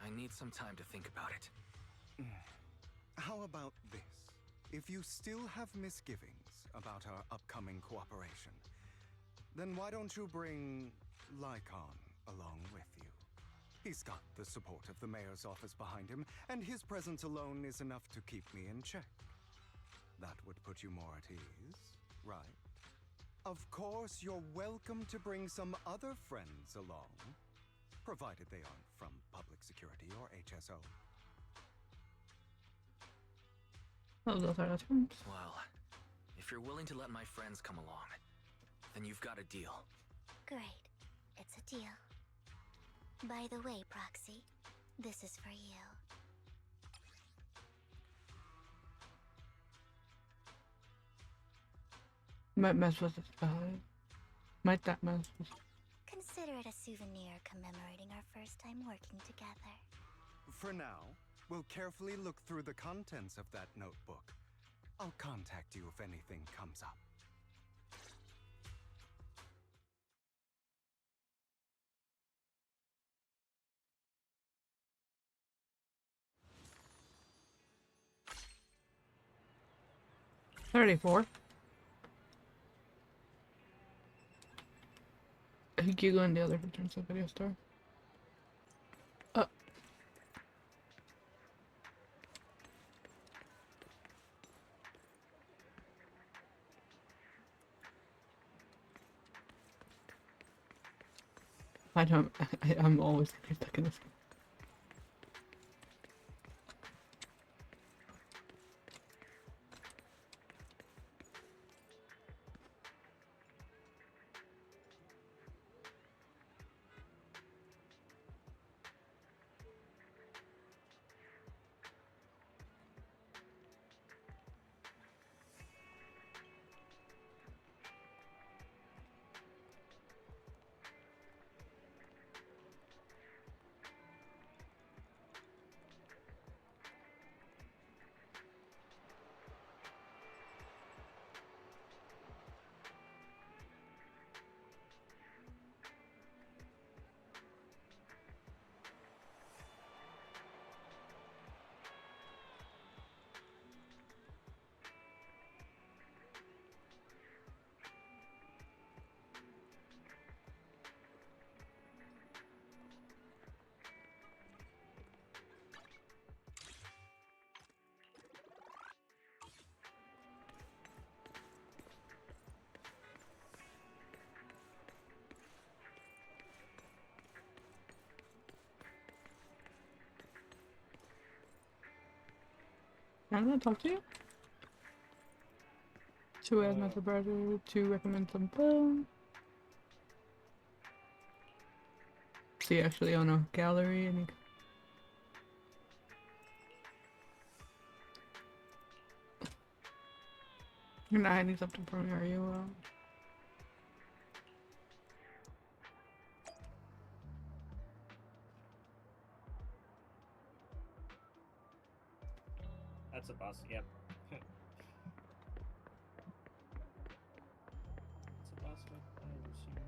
I need some time to think about it. How about this? If you still have misgivings about our upcoming cooperation, then why don't you bring Lycon along with you? He's got the support of the mayor's office behind him, and his presence alone is enough to keep me in check. That would put you more at ease, right? Of course, you're welcome to bring some other friends along, provided they aren't from public security or HSO. Oh, those are the terms. Well, if you're willing to let my friends come along, then you've got a deal. Great. It's a deal. By the way, Proxy, this is for you. Might mess with it. Might that mess with it? Consider it a souvenir commemorating our first time working together. For now, we'll carefully look through the contents of that notebook. I'll contact you if anything comes up. $34. I think you go in the other returns of video store. Oh. I don't. I'm always gonna be stuck in this game. I'm gonna talk to you. To add Master Brother to recommend some film. See, actually on a gallery and you're not hiding something from me, are you? That's a bus. Yep. It's a bus with players, you know.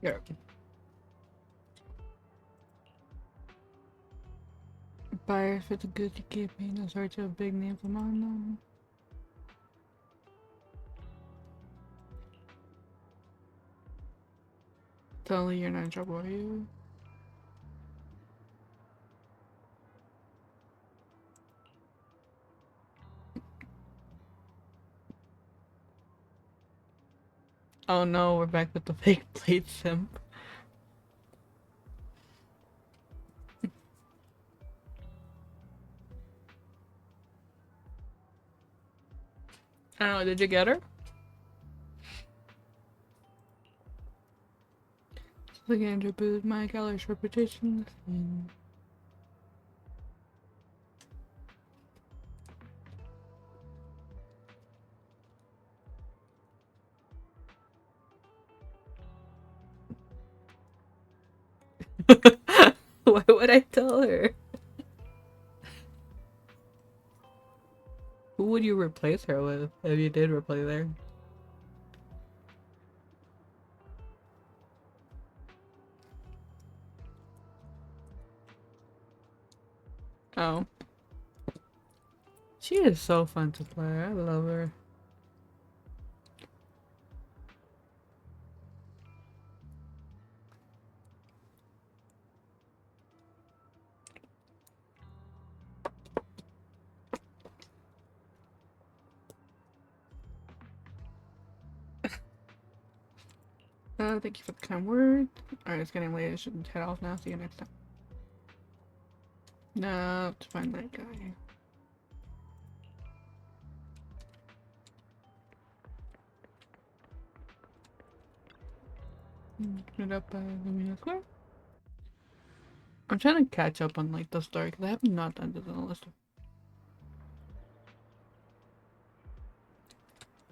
Yeah. Buyers with a good campaign is hard to a big name from on them. Tell me you're not in trouble, are you? Oh no, we're back with the fake plate simp. I don't know, did you get her? Looking to boost my gallery's reputation. Why would I tell her? Who would you replace her with if you did replace her? Oh. She is so fun to play. I love her. Thank you for the kind word. Alright, it's getting late. I should head off now. See you next time. No, to find that guy. It up by the Mina Square. I'm trying to catch up on like the story because I have not done this on the list.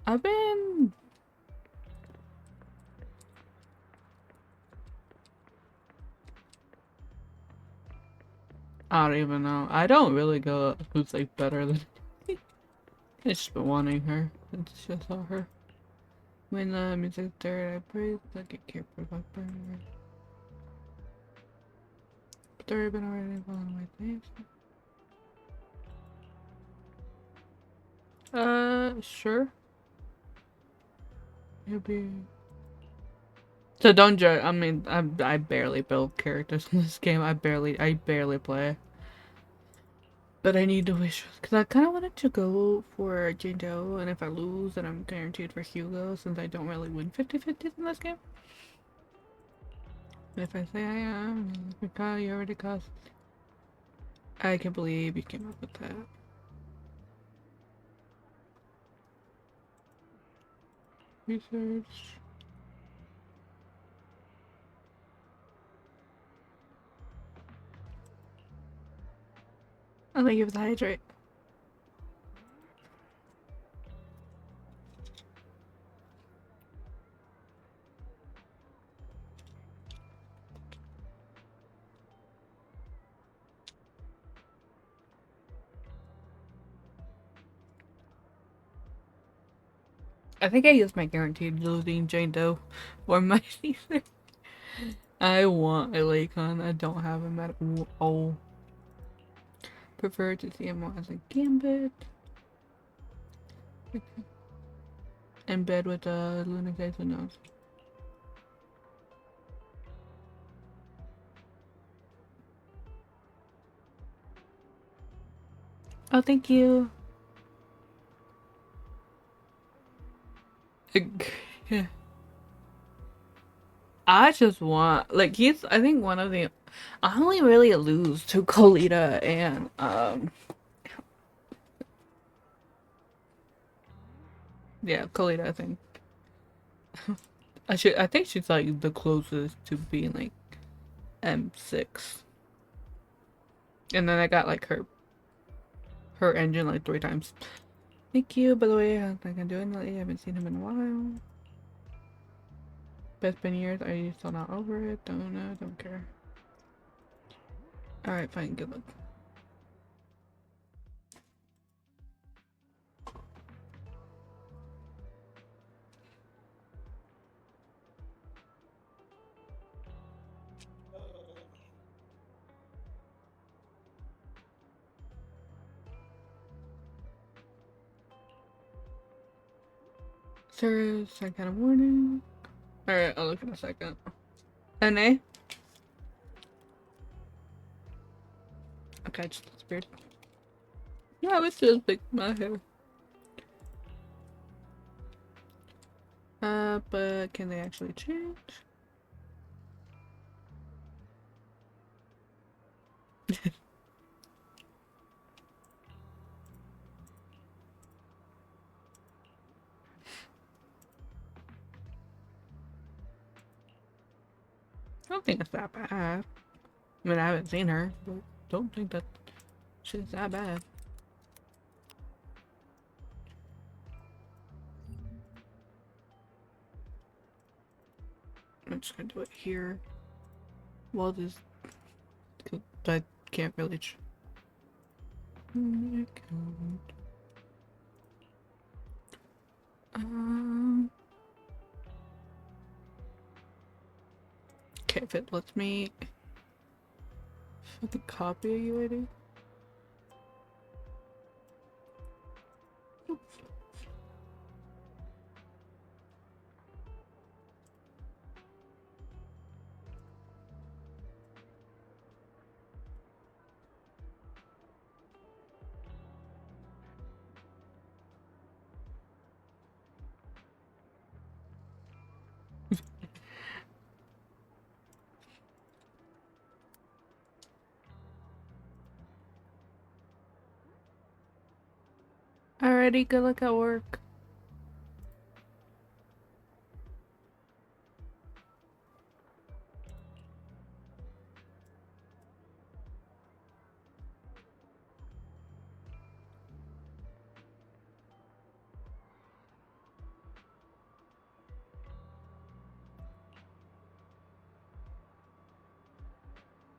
I've been I don't even know. I don't really go who's like better than I just been wanting her. It's just all her. When the music started, I praised like a care for my burner. But there have been already following my things. Sure. Maybe. So don't judge. I mean, I barely build characters in this game. I barely play. But I need to wish, because I kind of wanted to go for Jane Doe, and if I lose, then I'm guaranteed for Hugo, since I don't really win 50-50s in this game. If I say I am, because you already cost. I can't believe you came up with that. Research. I think it was hydrate. I think I used my guaranteed losing Jane Doe or my Caesar. I want a Lakon. I don't have him at all. Prefer to see him more as a gambit. In bed with Lunatic, who knows? Oh, thank you. I just want, like, he's, I think one of the, I only really lose to Colita and, yeah, Colita, I think. I think she's, like, the closest to being, like, M6. And then I got, like, her engine, like, 3 times. Thank you, by the way, I think I'm doing that. I haven't seen him in a while. Best been years, are you still not over it? Don't know, don't care. Alright, fine, good luck. Sir, some kind of warning. Alright, I'll look in a second. NA? Okay, just disappeared. Yeah, let's just pick my hair. But can they actually change? I don't think it's that bad. I mean, I haven't seen her, but don't think that she's that bad. I'm just gonna do it here. Well, this, I can't really. Okay, if it lets me fucking copy you, lady. Alrighty, good luck at work.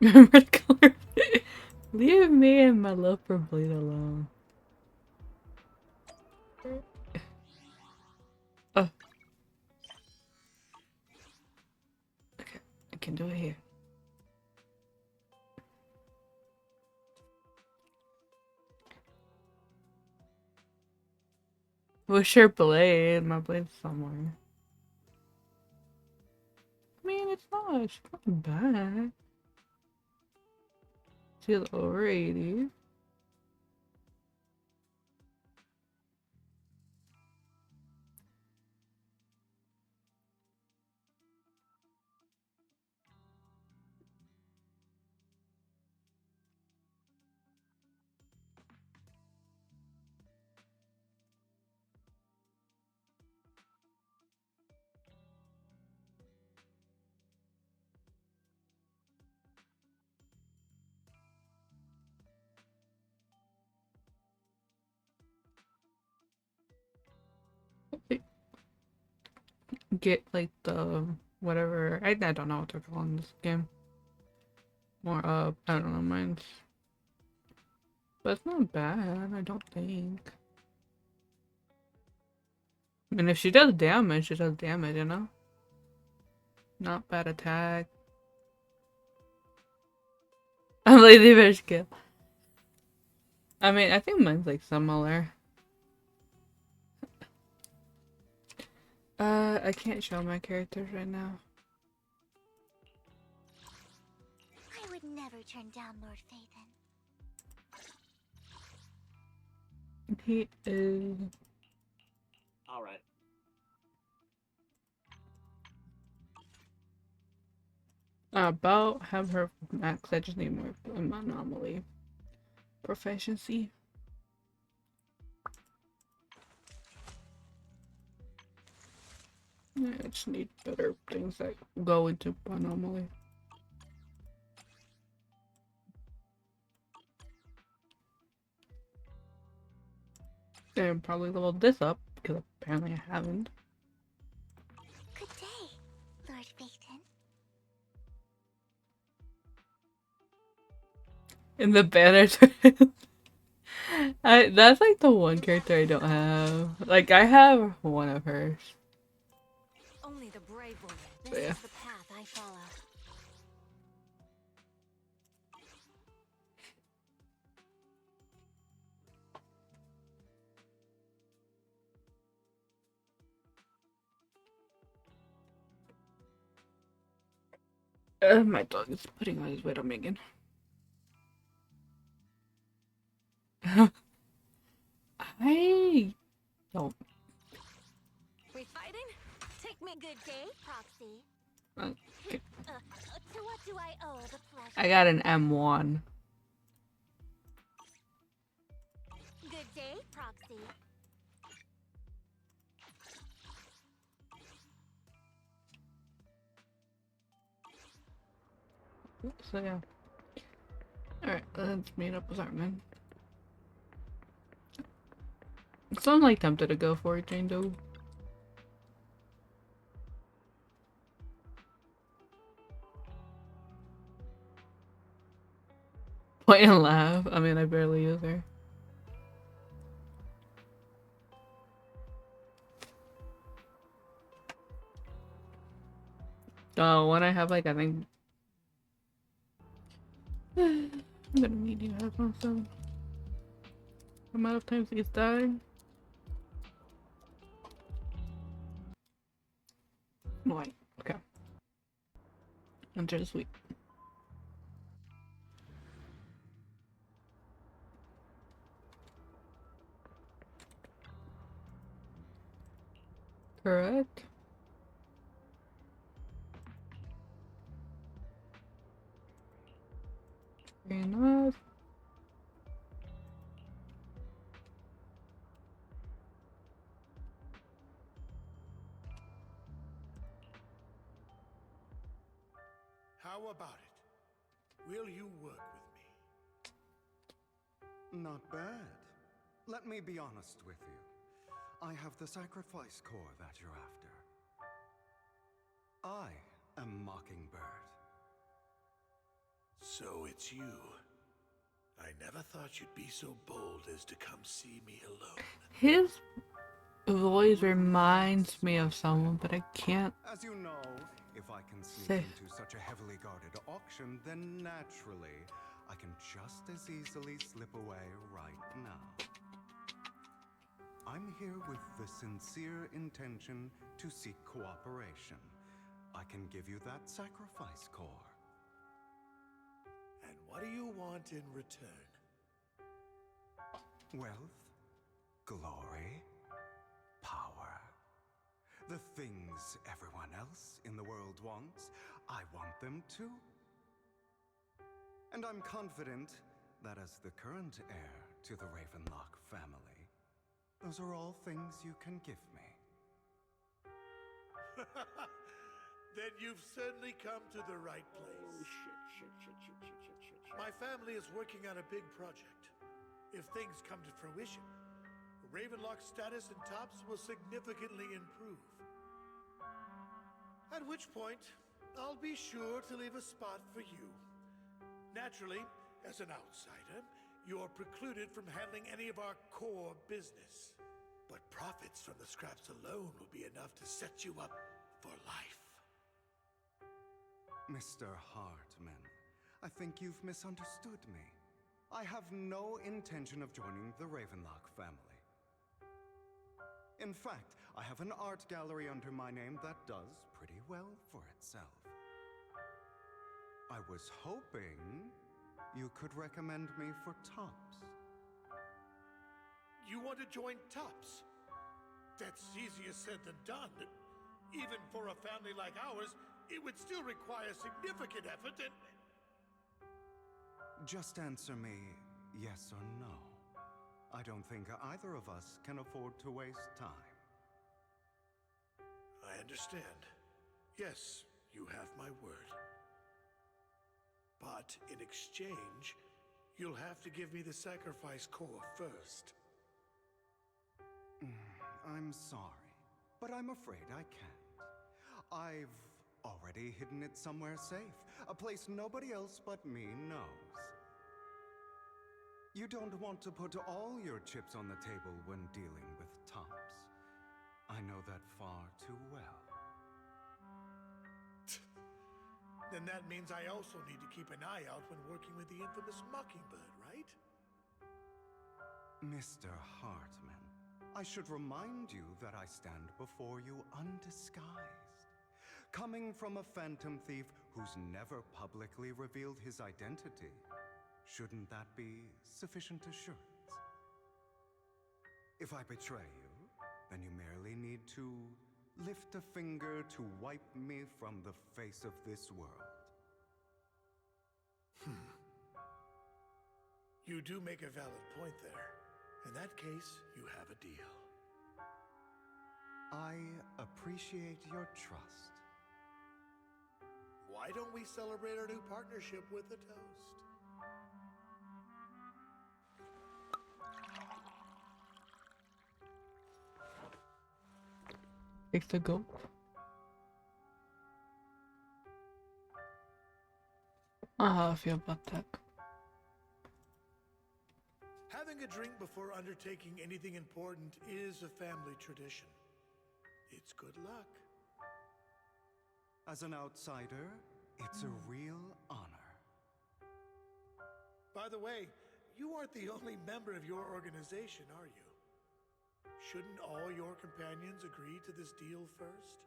Red color. Leave me and my love for Blade alone. Oh. Okay, I can do it here. What's your blade? My blade's somewhere. No, it's not. She's not bad. She's over 80. Get like the whatever. I don't know what they're calling this game. More up. I don't know, mine's. But it's not bad, I don't think. I mean, if she does damage, she does damage, you know? Not bad attack. I'm Lady Bear skill. I mean, I think mine's like similar. I can't show my characters right now. I would never turn down Lord Phaethon. He is... Alright. About have her max. I just need more anomaly proficiency. Yeah, I just need better things that go into anomaly. And probably leveled this up because apparently I haven't. Good day, Lord Phaethon. In the banner. That's like the one character I don't have. Like I have one of hers. Only the brave woman. This Yeah. is the path I follow. My dog is putting on his weight on Megan. I don't. We fighting? Take me good day, Proxy. Okay. To what do I owe the pleasure? I got an M1. Good day, Proxy. So yeah. Alright, let's meet up with Armin. So I'm like tempted to go for it, Jane Doe. Point and laugh. I mean, I barely use her. Oh, when I have like, I think... I'm gonna need you to have one soon. Amount of times he's died. Why? Okay. Enter the suite. Correct. Fair enough. How about it? Will you work with me? Not bad. Let me be honest with you. I have the sacrifice core that you're after. I am Mockingbird. So it's you. I never thought you'd be so bold as to come see me alone. His voice reminds me of someone, but I can't. As you know, if I can sneak Say. into such a heavily guarded auction, then naturally, I can just as easily slip away right now. I'm here with the sincere intention to seek cooperation. I can give you that sacrifice core. And what do you want in return? Wealth, glory, power. The things everyone else in the world wants, I want them too. And I'm confident that as the current heir to the Ravenlock family, those are all things you can give me. Then you've certainly come to the right place. Holy shit. My family is working on a big project. If things come to fruition, Ravenlock's status in Tops will significantly improve. At which point, I'll be sure to leave a spot for you. Naturally, as an outsider, you're precluded from handling any of our core business. But profits from the scraps alone will be enough to set you up for life. Mr. Hartman, I think you've misunderstood me. I have no intention of joining the Ravenlock family. In fact, I have an art gallery under my name that does pretty well for itself. I was hoping you could recommend me for Tops. You want to join Tops? That's easier said than done. Even for a family like ours, it would still require significant effort and... Just answer me yes or no. I don't think either of us can afford to waste time. I understand. Yes, you have my word. But in exchange, you'll have to give me the sacrifice core first. I'm sorry, but I'm afraid I can't. I've already hidden it somewhere safe, a place nobody else but me knows. You don't want to put all your chips on the table when dealing with Tops. I know that far too well. Then that means I also need to keep an eye out when working with the infamous Mockingbird, right? Mr. Hartman, I should remind you that I stand before you undisguised. Coming from a phantom thief who's never publicly revealed his identity, shouldn't that be sufficient assurance? If I betray you, then you merely need to lift a finger to wipe me from the face of this world. You do make a valid point there. In that case, you have a deal. I appreciate your trust. Why don't we celebrate our new partnership with a toast? Take the goat. How I feel about that. Having a drink before undertaking anything important is a family tradition. It's good luck. As an outsider, it's a real honor. By the way, you aren't the only member of your organization, are you? Shouldn't all your companions agree to this deal first?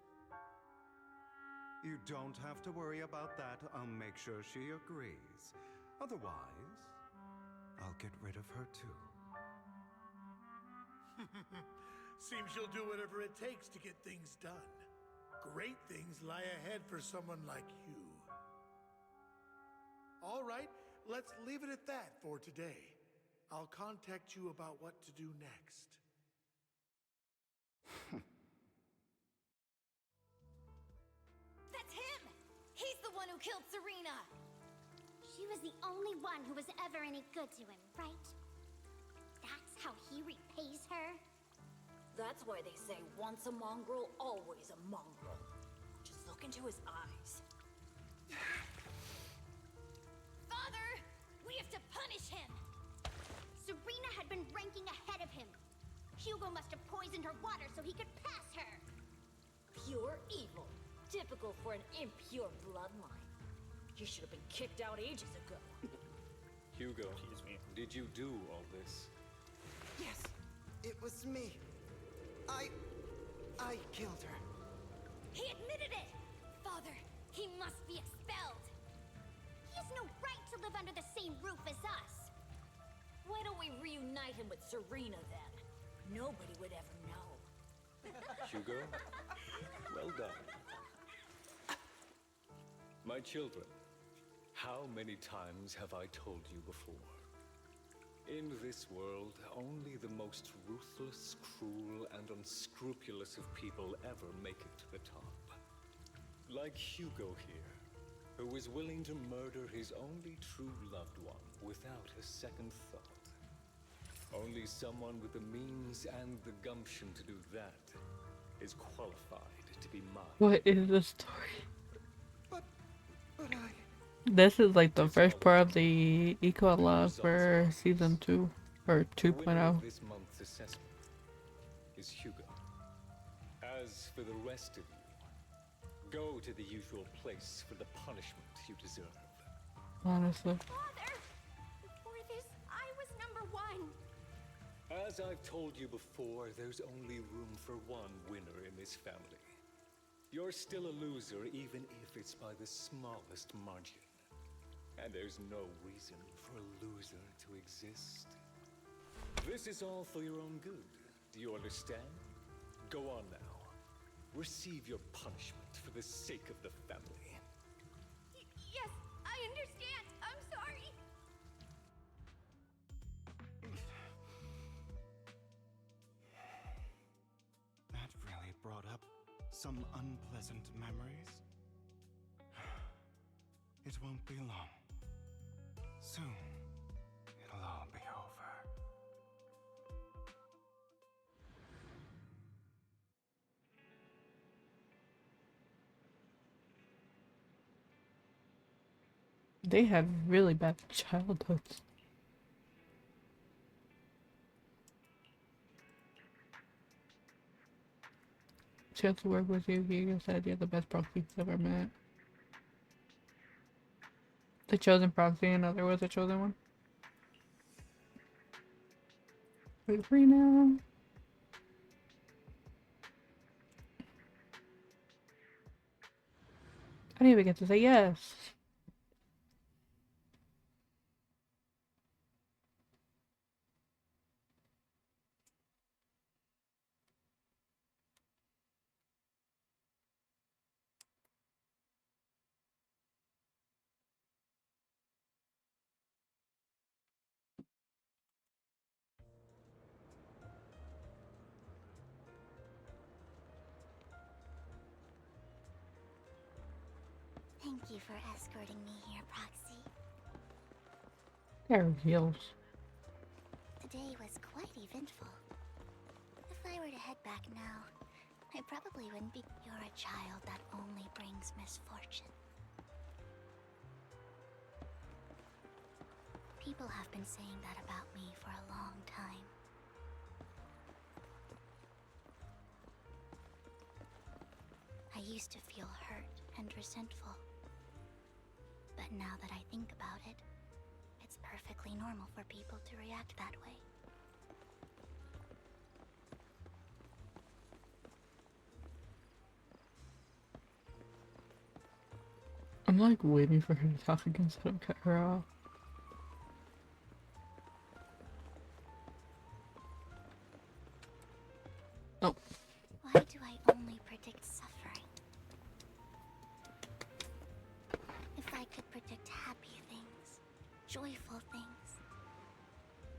You don't have to worry about that. I'll make sure she agrees. Otherwise, I'll get rid of her too. Seems you'll do whatever it takes to get things done. Great things lie ahead for someone like you. All right, let's leave it at that for today. I'll contact you about what to do next. That's him! He's the one who killed Serena! She was the only one who was ever any good to him, right? That's how he repays her? That's why they say once a mongrel, always a mongrel. Just look into his eyes. Father! We have to punish him! Serena had been ranking ahead of him. Hugo must have poisoned her water so he could pass her. Pure evil. Typical for an impure bloodline. You should have been kicked out ages ago. Hugo, did you do all this? Yes, it was me. I killed her. He admitted it! Father, under the same roof as us. Why don't we reunite him with Serena then? Nobody would ever know. Hugo, well done. My children, how many times have I told you before? In this world, only the most ruthless, cruel, and unscrupulous of people ever make it to the top. Like Hugo here, who is willing to murder his only true loved one without a second thought. Only someone with the means and the gumption to do that is qualified to be mine. What is the story? But I... This is like the first part of the Equal Love for season 2 or 2.0. This month's assessment is Hugo. As for the rest of you, go to the usual place for the punishment you deserve. Honestly. Father! Before this, I was number 1. As I've told you before, there's only room for one winner in this family. You're still a loser, even if it's by the smallest margin. And there's no reason for a loser to exist. This is all for your own good. Do you understand? Go on now. Receive your punishment for the sake of the family. Yes, I understand. I'm sorry. That really brought up some unpleasant memories. It won't be long. Soon, it'll all be over. They had really bad childhoods. Chance to work with you. You said you're the best proxy I've ever met. The chosen proxy, in other words, the chosen one. Are you free now? I didn't even get to say yes. Thank you for escorting me here, Proxy. There are heels. The day was quite eventful. If I were to head back now, I probably wouldn't be. You're a child that only brings misfortune. People have been saying that about me for a long time. I used to feel hurt and resentful. But now that I think about it, it's perfectly normal for people to react that way. I'm like waiting for her to talk again so I don't cut her off. Oh. Why do I only predict suffering? If I could predict happy things, joyful things,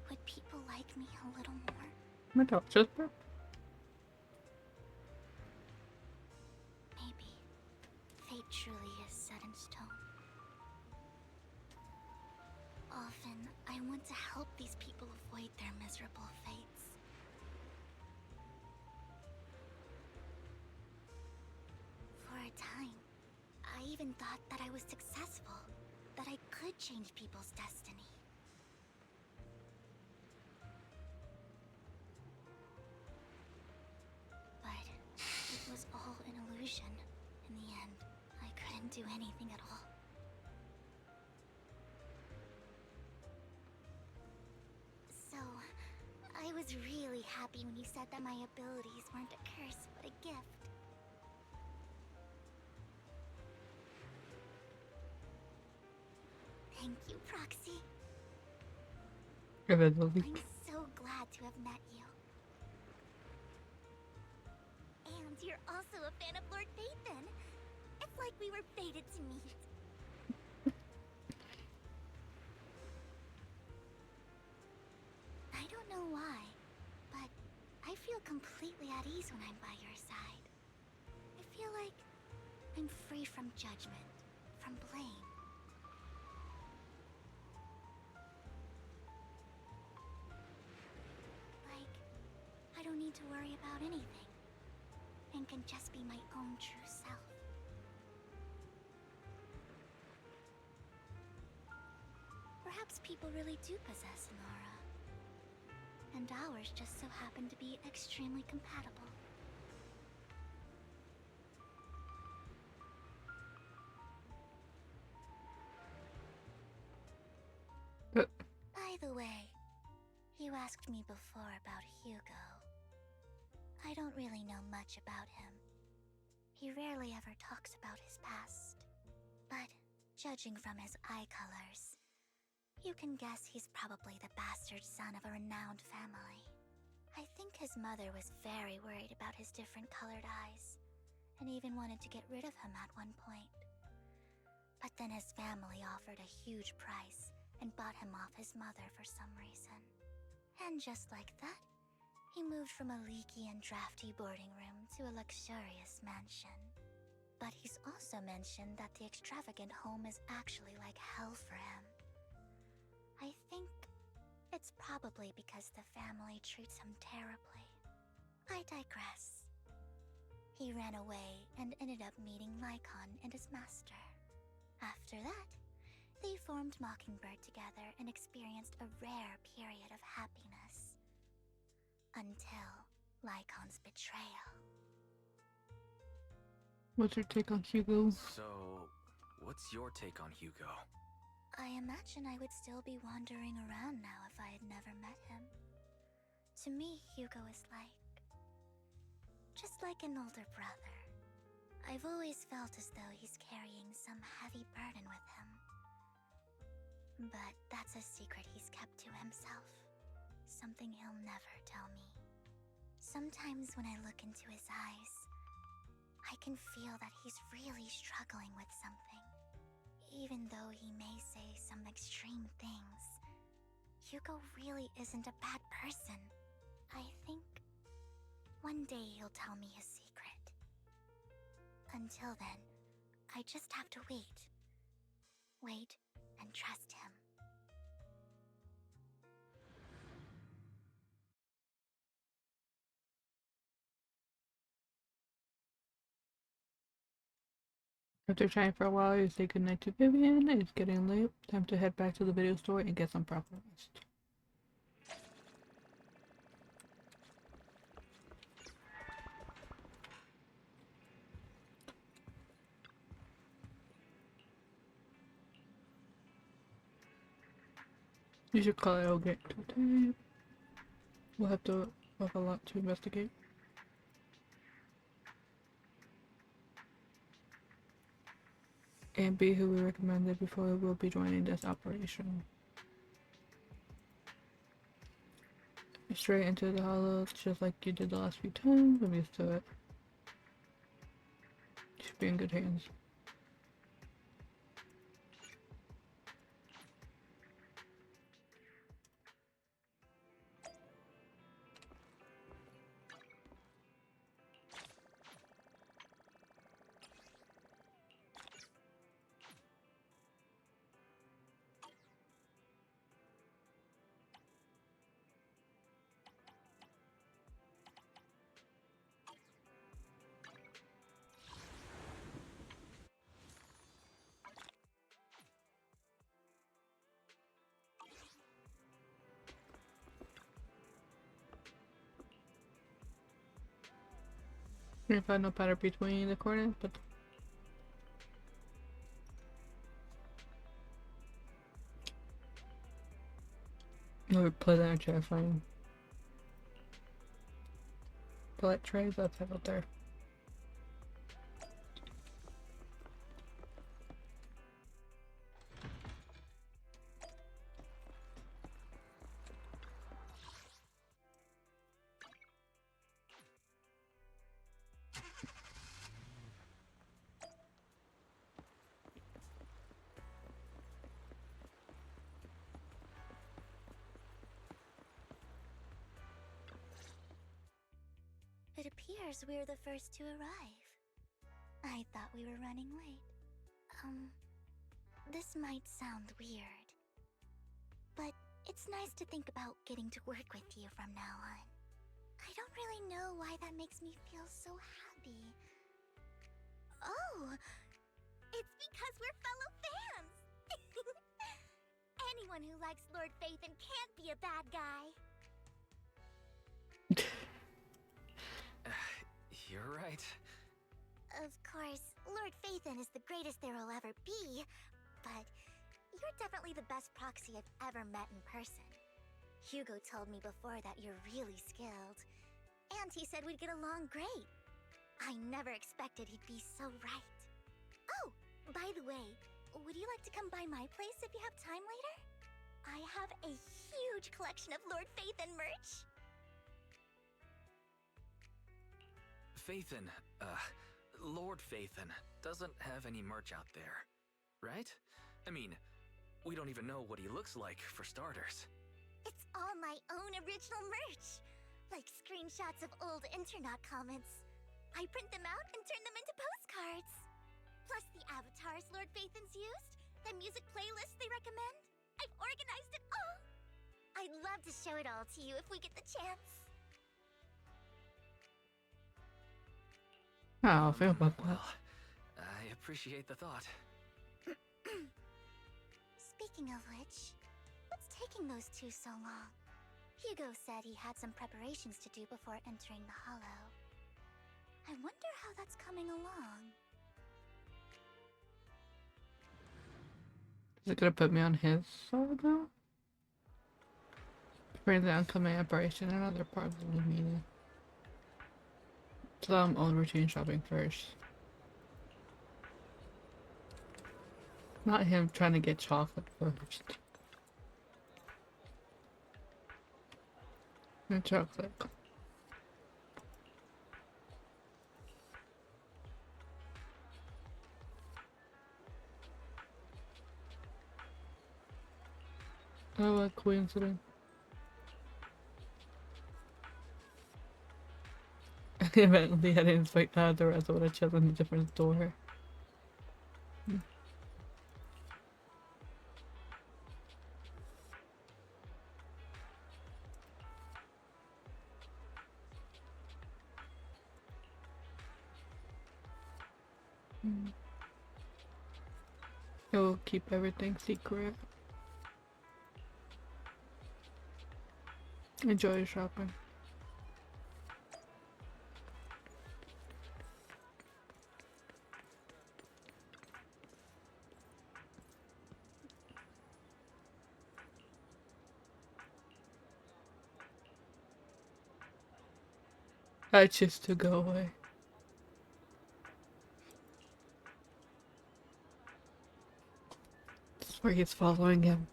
would people like me a little more? My dog just burped. Maybe fate truly is set in stone. Often, I want to help these people avoid their miserable fates. For a time, I even thought that I was successful, that I could change people's destiny. But it was all an illusion. In the end, I couldn't do anything at all. So, I was really happy when you said that my abilities weren't a curse, but a gift. Thank you, Proxy. Eventually. I'm so glad to have met you. And you're also a fan of Lord Phaethon. It's like we were fated to meet. I don't know why, but I feel completely at ease when I'm by your side. I feel like I'm free from judgment, from blame. Like, I don't need to worry about anything, and can just be my own true self. Perhaps people really do possess an aura, and ours just so happen to be extremely compatible. By the way, you asked me before about Hugo. I don't really know much about him. He rarely ever talks about his past. But judging from his eye colors, you can guess he's probably the bastard son of a renowned family. I think his mother was very worried about his different colored eyes, and even wanted to get rid of him at one point. But then his family offered a huge price and bought him off his mother for some reason. And just like that, he moved from a leaky and drafty boarding room to a luxurious mansion. But he's also mentioned that the extravagant home is actually like hell for him. I think it's probably because the family treats him terribly. I digress. He ran away and ended up meeting Lycon and his master. After that, they formed Mockingbird together and experienced a rare period of happiness. Until Lycon's betrayal. What's your take on Hugo? So, what's your take on Hugo? I imagine I would still be wandering around now if I had never met him. To me, Hugo is just like an older brother. I've always felt as though he's carrying some heavy burden with him. But that's a secret he's kept to himself. Something he'll never tell me. Sometimes when I look into his eyes, I can feel that he's really struggling with something. Even though he may say some extreme things, Hugo really isn't a bad person. I think one day he'll tell me his secret. Until then, I just have to wait. Wait and trust him. After chatting for a while, you say goodnight to Vivian. It's getting late. Time to head back to the video store and get some proper rest. You should call it. I'll get to tape. We'll have a lot to investigate. And B, who we recommended before, will be joining this operation. Straight into the hollow, just like you did the last few times. I'm used to it. Should be in good hands. You find no pattern between the coordinates, but we'll play that and try to find bullet trays outside out there. It appears we're the first to arrive. I thought we were running late. This might sound weird, but it's nice to think about getting to work with you from now on. I don't really know why that makes me feel so happy. Oh, it's because we're fellow fans! Anyone who likes Lord Phaethon can't be a bad guy. You're right. Of course, Lord Phaethon is the greatest there will ever be, but you're definitely the best proxy I've ever met in person. Hugo told me before that you're really skilled, and he said we'd get along great. I never expected he'd be so right. Oh, by the way, would you like to come by my place if you have time later? I have a huge collection of Lord Phaethon merch. Phaethon, Lord Phaethon doesn't have any merch out there, right? I mean, we don't even know what he looks like, for starters. It's all my own original merch, like screenshots of old Internet comments. I print them out and turn them into postcards. Plus the avatars Lord Phaethon's used, the music playlists they recommend. I've organized it all. I'd love to show it all to you if we get the chance. How I feel about that. Well, I appreciate the thought. Speaking of which, what's taking those two so long? Hugo said he had some preparations to do before entering the Hollow. I wonder how that's coming along. Is it gonna put me on his side now? Bring the oncoming operation and other parts of the meeting. Some own routine shopping first. Not him trying to get chocolate first. No chocolate. Oh, what coincidence. Eventually, I didn't expect the rest of would have in a different store. He'll keep everything secret. Enjoy shopping. I choose to go away. Where he's following him.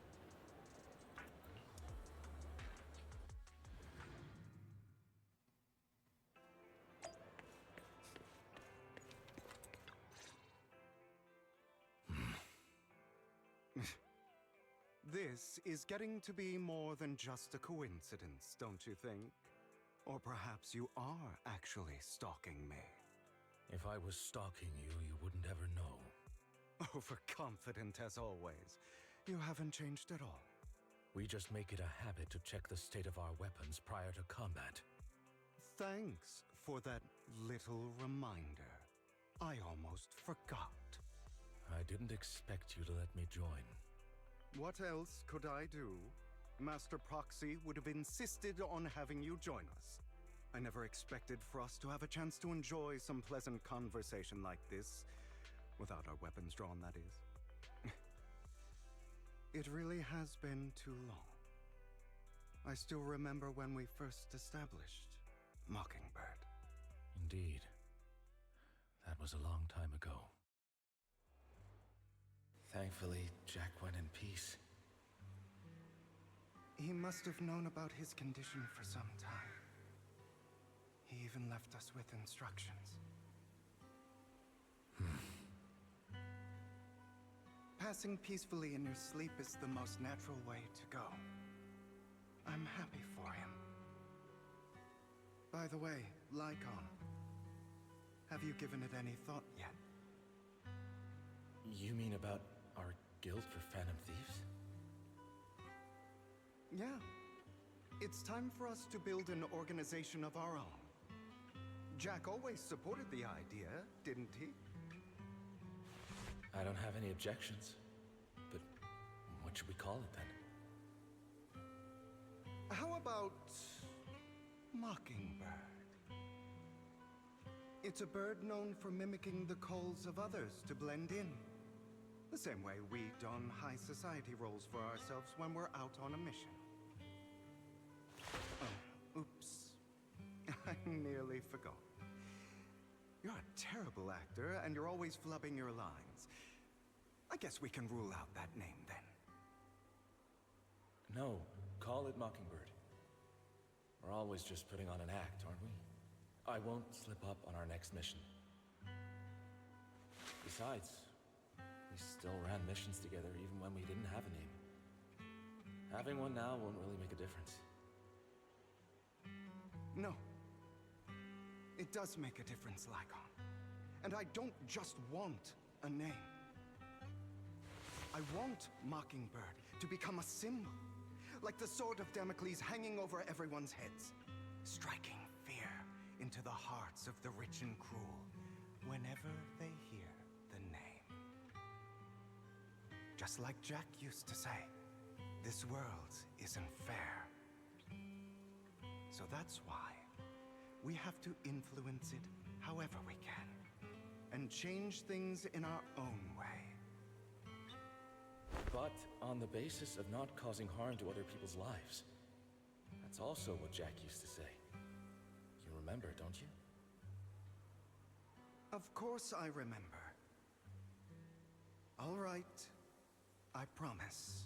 This is getting to be more than just a coincidence, don't you think? Or perhaps you are actually stalking me. If I was stalking you, you wouldn't ever know. Overconfident as always. You haven't changed at all. We just make it a habit to check the state of our weapons prior to combat. Thanks for that little reminder. I almost forgot. I didn't expect you to let me join. What else could I do? Master Proxy would have insisted on having you join us. I never expected for us to have a chance to enjoy some pleasant conversation like this. Without our weapons drawn, that is. It really has been too long. I still remember when we first established Mockingbird. Indeed. That was a long time ago. Thankfully, Jack went in peace. He must have known about his condition for some time. He even left us with instructions. Passing peacefully in your sleep is the most natural way to go. I'm happy for him. By the way, Lycon, have you given it any thought yet? You mean about our guild for Phantom Thieves? Yeah. It's time for us to build an organization of our own. Jack always supported the idea, didn't he? I don't have any objections. But what should we call it then? How about Mockingbird? It's a bird known for mimicking the calls of others to blend in. The same way we don high society roles for ourselves when we're out on a mission. Oh, oops. I nearly forgot. You're a terrible actor, and you're always flubbing your lines. I guess we can rule out that name then. No, call it Mockingbird. We're always just putting on an act, aren't we? I won't slip up on our next mission. Besides, we still ran missions together even when we didn't have a name. Having one now won't really make a difference. No. It does make a difference, Lycon. And I don't just want a name. I want Mockingbird to become a symbol, like the sword of Damocles hanging over everyone's heads, striking fear into the hearts of the rich and cruel whenever they hear the name. Just like Jack used to say, this world isn't fair. So that's why we have to influence it however we can, and change things in our own way. But on the basis of not causing harm to other people's lives. That's also what Jack used to say. You remember, don't you? Of course I remember. All right, I promise.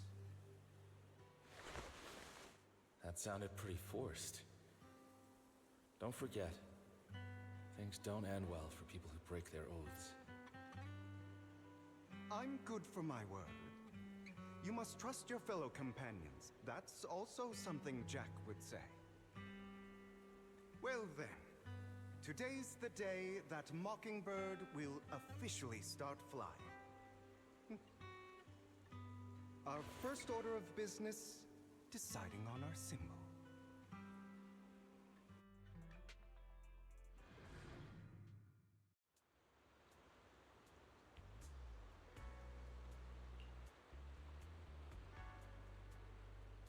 That sounded pretty forced. Don't forget, things don't end well for people who break their oaths. I'm good for my word. You must trust your fellow companions. That's also something Jack would say. Well then, today's the day that Mockingbird will officially start flying. Our first order of business, deciding on our symbol.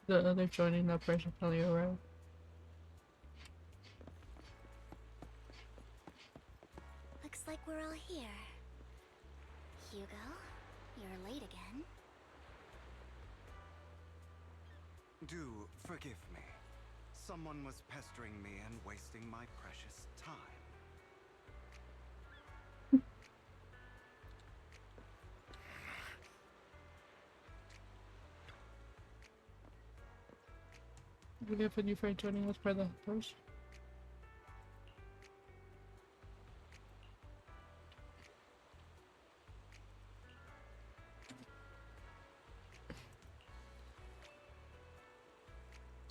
The other joining that person finally arrived. Looks like we're all here. Hugo, you're late again. Do forgive me. Someone was pestering me and wasting my precious time. We have a new friend joining us for the first.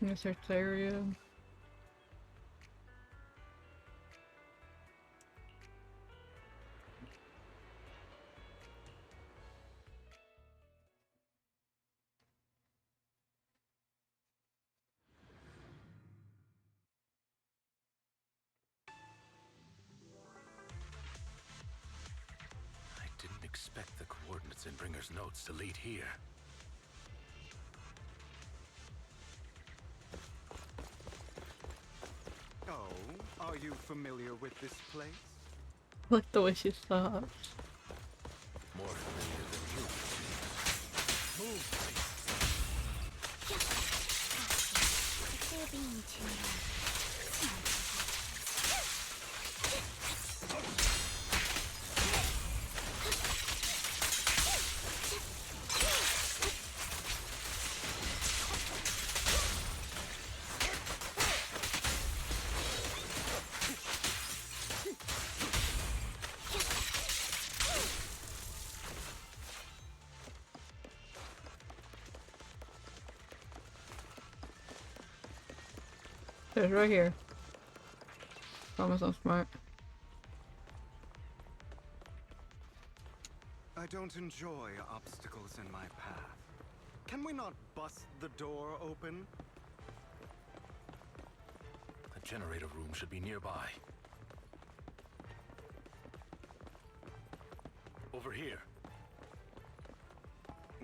I'm gonna search the area. I didn't expect the coordinates in Bringer's notes to lead here. Oh, are you familiar with this place? I like the way she stops. More familiar than you. Move, If they're being too There's right here. Thomas so smart. I don't enjoy obstacles in my path. Can we not bust the door open? The generator room should be nearby. Over here.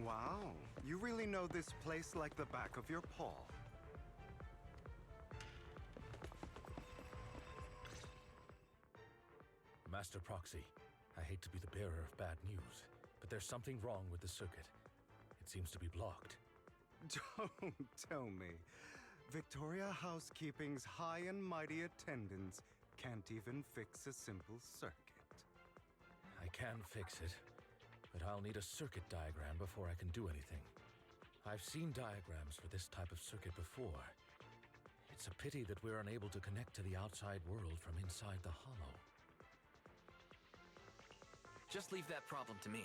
Wow, you really know this place like the back of your paw. Master Proxy, I hate to be the bearer of bad news, but there's something wrong with the circuit. It seems to be blocked. Don't tell me. Victoria Housekeeping's high and mighty attendants can't even fix a simple circuit. I can fix it, but I'll need a circuit diagram before I can do anything. I've seen diagrams for this type of circuit before. It's a pity that we're unable to connect to the outside world from inside the hollow. Just leave that problem to me.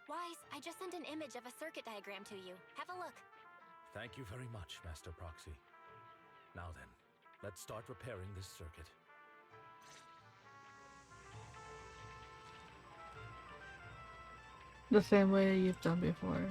Wise, I just sent an image of a circuit diagram to you. Have a look. Thank you very much, Master Proxy. Now then, let's start repairing this circuit. The same way you've done before.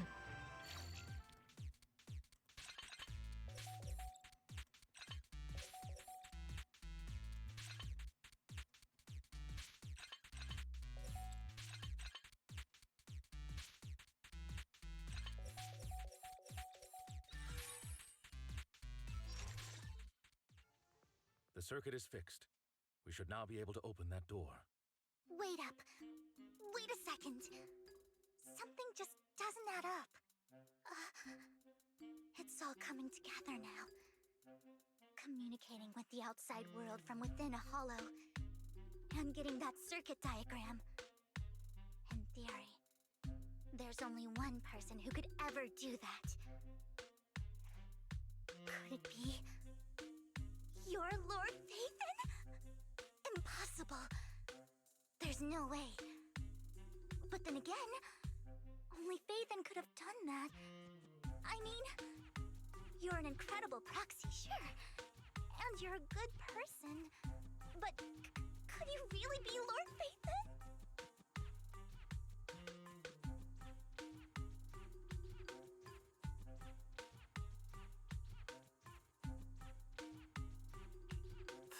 The circuit is fixed. We should now be able to open that door. Wait up. Wait a second. Something just doesn't add up. It's all coming together now. Communicating with the outside world from within a hollow. And getting that circuit diagram. In theory, there's only one person who could ever do that. Could it be your Lord Phaethon? Impossible. There's no way. But then again, only Phaethon could have done that. I mean, you're an incredible proxy, sure. And you're a good person. But could you really be Lord Phaethon?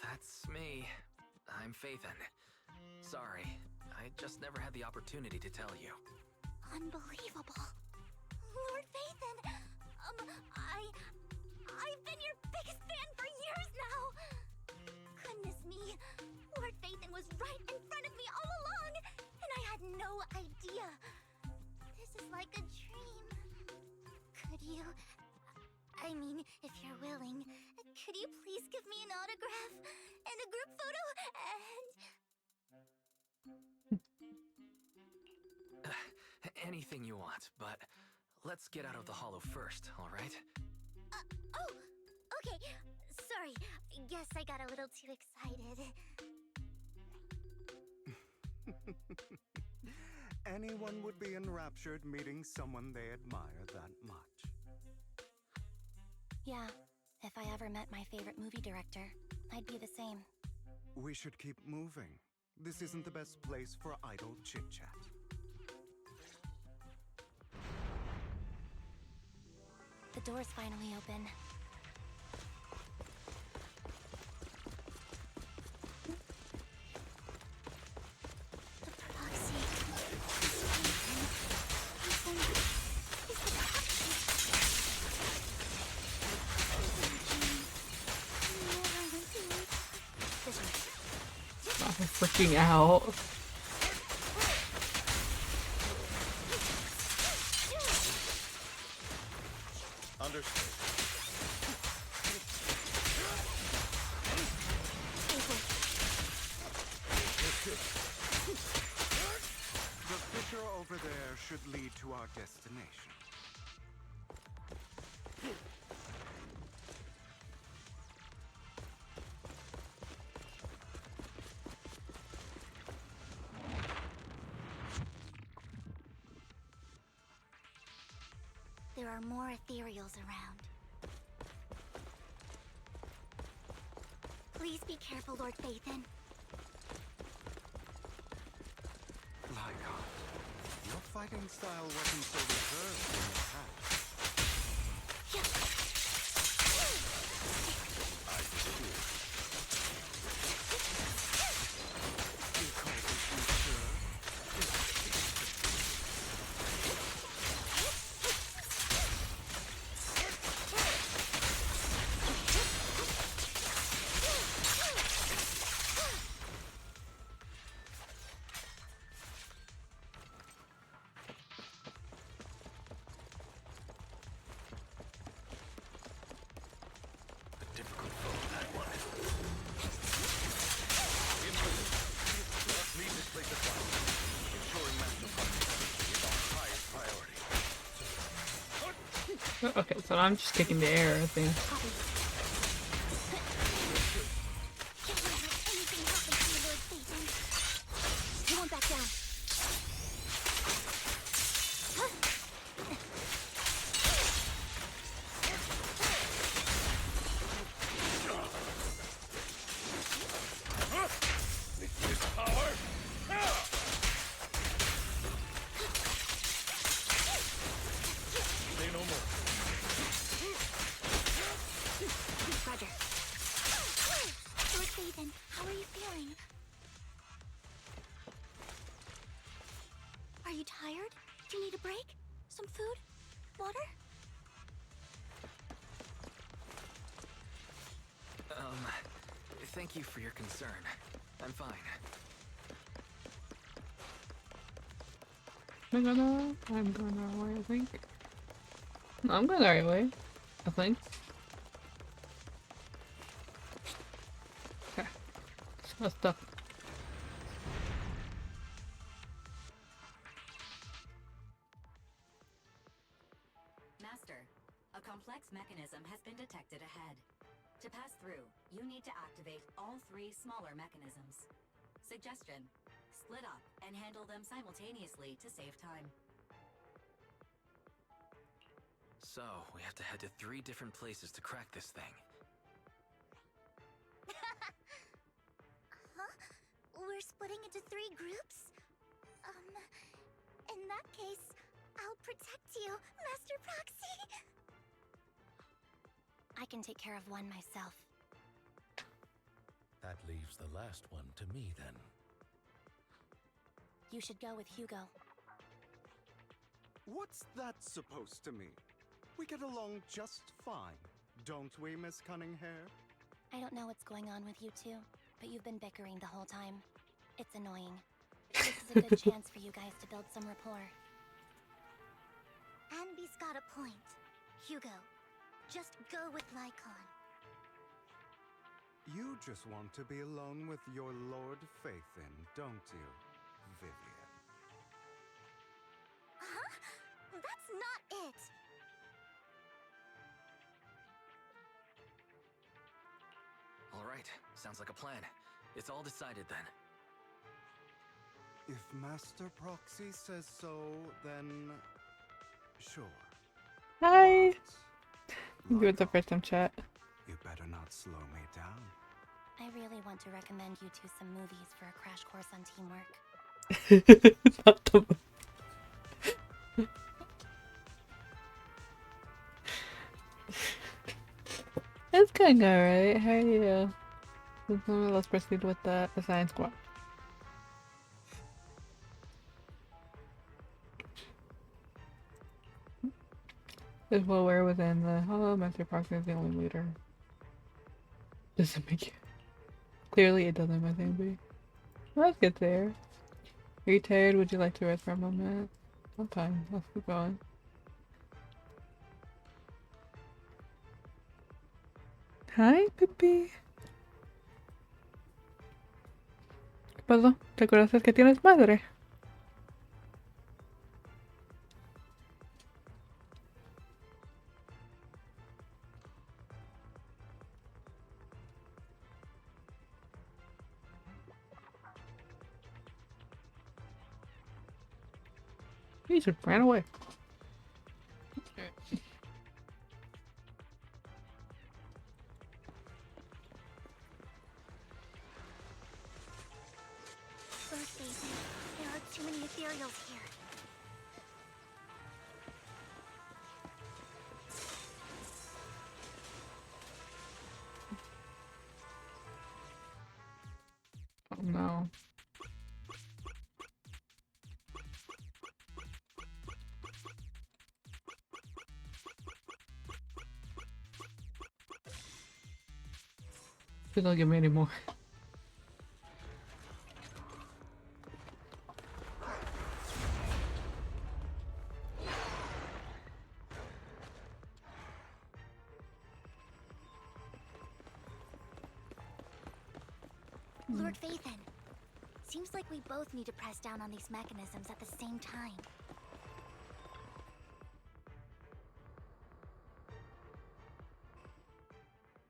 That's me. I'm Phaethon. Sorry, I just never had the opportunity to tell you. Unbelievable. Lord Phaethon, I've been your biggest fan for years now. Goodness me, Lord Phaethon was right in front of me all along, and I had no idea. This is like a dream. Could you, I mean, if you're willing, could you please give me an autograph and a group photo and... Anything you want, but let's get out of the hollow first, all right? Oh, okay. Sorry, guess I got a little too excited. Anyone would be enraptured meeting someone they admire that much. Yeah, if I ever met my favorite movie director, I'd be the same. We should keep moving. This isn't the best place for idle chit-chat. The door's finally open. The proxy. Is the proxy. I'm freaking out. Understood. The fissure over there should lead to our destination. There are more ethereals around. Please be careful, Lord Phaethon. Lycon, your fighting style wasn't so reserved in the past. I dispute. You call this mature? Okay, so I'm just taking the air, I think. You won't back down. How are you feeling? Are you tired? Do you need a break? Some food? Water? Thank you for your concern. I'm fine. I'm going the right way, I think. No, I'm going the right way, I think. Okay. So stuck. Master, a complex mechanism has been detected ahead. To pass through, you need to activate all 3 smaller mechanisms. Suggestion: split up and handle them simultaneously to save time. So, we have to head to 3 different places to crack this thing. Huh? We're splitting into 3 groups? In that case, I'll protect you, Master Proxy! I can take care of one myself. That leaves the last one to me, then. You should go with Hugo. What's that supposed to mean? We get along just fine, don't we, Miss Cunninghair? I don't know what's going on with you two, but you've been bickering the whole time. It's annoying. This is a good chance for you guys to build some rapport. Anby's got a point. Hugo, just go with Lycon. You just want to be alone with your Lord Phaethon, don't you, Vivian? Huh? That's not it! Alright, sounds like a plan. It's all decided then. If Master Proxy says so, then sure. Hi! You're the first time chat. You better not slow me down. I really want to recommend you two some movies for a crash course on teamwork. Not the It's going alright. How are you? Let's proceed with the science squad. Is well aware within the hollow, Master Proxy is the only leader. Doesn't make it. Clearly it doesn't, my thing be. Let's get there. Are you tired? Would you like to rest for a moment? I'm fine. Let's keep going. Hi, Pipi. ¿Qué pasó? ¿Te acuerdas que tienes madre? He just ran away. materials here. Oh no. Please don't give me any more. Lord Phaethon, seems like we both need to press down on these mechanisms at the same time.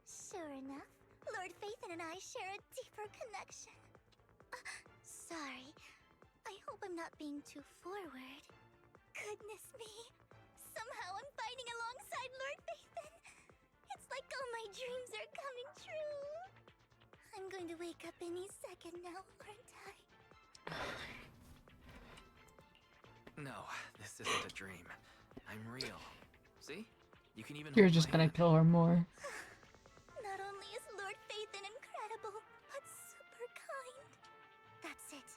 Sure enough, Lord Phaethon and I share a deeper connection. Sorry, I hope I'm not being too forward. Goodness me, somehow I'm fighting alongside Lord Phaethon. It's like all my dreams are coming true. I'm going to wake up any second now, aren't I? No, this isn't a dream. I'm real. See? You can even You're hold just my gonna hand. kill her more. Not only is Lord Phaethon incredible, but super kind. That's it.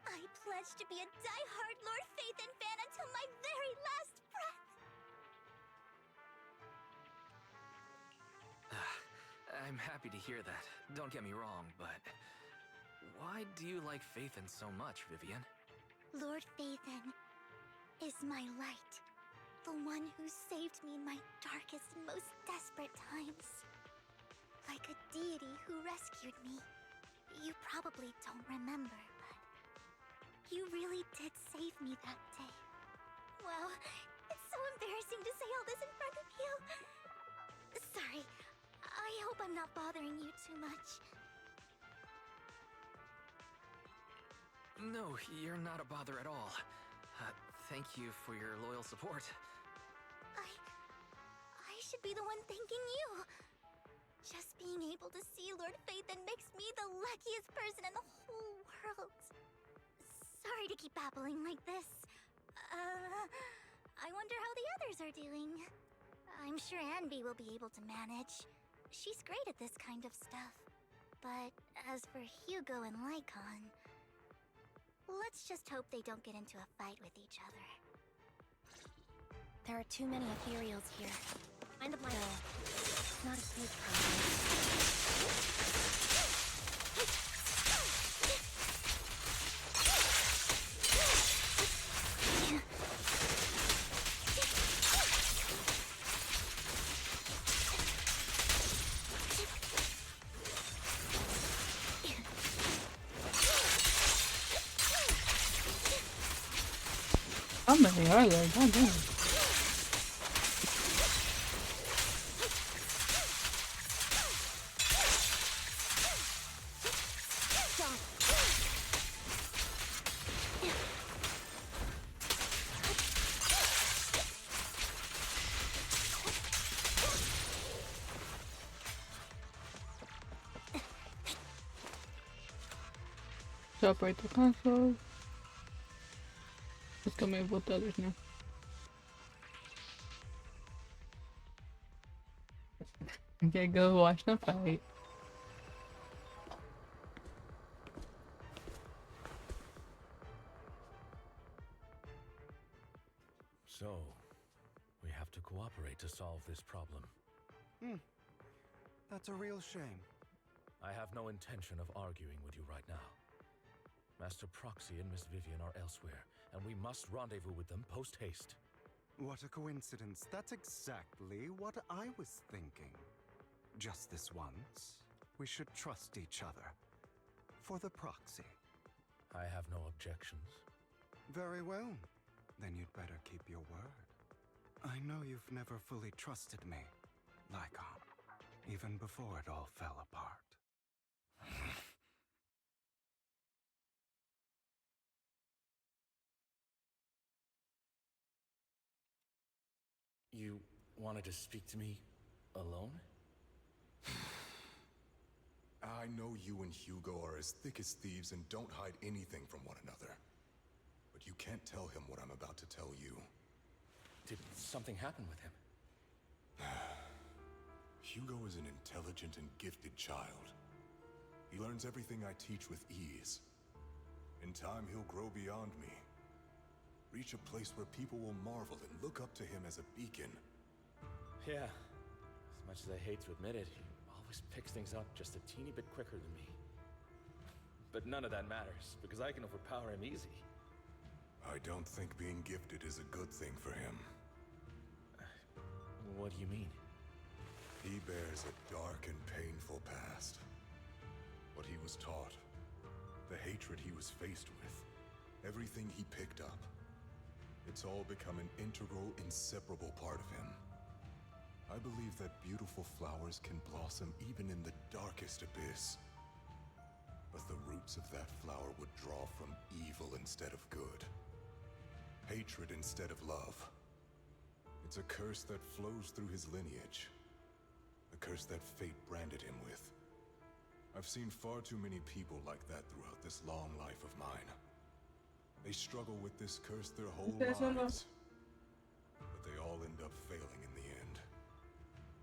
I pledge to be a die-hard Lord Phaethon fan until my very last breath. I'm happy to hear that. Don't get me wrong, but why do you like Phaethon so much, Vivian? Lord Phaethon is my light. The one who saved me in my darkest, most desperate times. Like a deity who rescued me. You probably don't remember, but you really did save me that day. Wow, it's so embarrassing to say all this in front of you. Sorry, I hope I'm not bothering you too much. No, you're not a bother at all. Thank you for your loyal support. I should be the one thanking you. Just being able to see Lord Phaethon makes me the luckiest person in the whole world. Sorry to keep babbling like this. I wonder how the others are doing. I'm sure Anby will be able to manage. She's great at this kind of stuff. But as for Hugo and Lycon, let's just hope they don't get into a fight with each other. There are too many ethereals here. Kind of like not a huge How many are there? God damn. Separate the console. Let's go move with the others now. Okay, go watch them fight. So, we have to cooperate to solve this problem. That's a real shame. I have no intention of arguing with you right now. Master Proxy and Miss Vivian are elsewhere, and we must rendezvous with them post-haste. What a coincidence. That's exactly what I was thinking. Just this once, we should trust each other. For the Proxy. I have no objections. Very well. Then you'd better keep your word. I know you've never fully trusted me, Lycon, even before it all fell apart. You wanted to speak to me alone? I know you and Hugo are as thick as thieves and don't hide anything from one another. but you can't tell him what I'm about to tell you. Did something happen with him? Hugo is an intelligent and gifted child. He learns everything I teach with ease. In time, he'll grow beyond me. Reach a place where people will marvel and look up to him as a beacon. Yeah. As much as I hate to admit it, he always picks things up just a teeny bit quicker than me. But none of that matters, because I can overpower him easy. I don't think being gifted is a good thing for him. What do you mean? He bears a dark and painful past. What he was taught, the hatred he was faced with, everything he picked up. It's all become an integral, inseparable part of him. I believe that beautiful flowers can blossom even in the darkest abyss. But the roots of that flower would draw from evil instead of good. Hatred instead of love. It's a curse that flows through his lineage. A curse that fate branded him with. I've seen far too many people like that throughout this long life of mine. They struggle with this curse their whole lives. But they all end up failing in the end.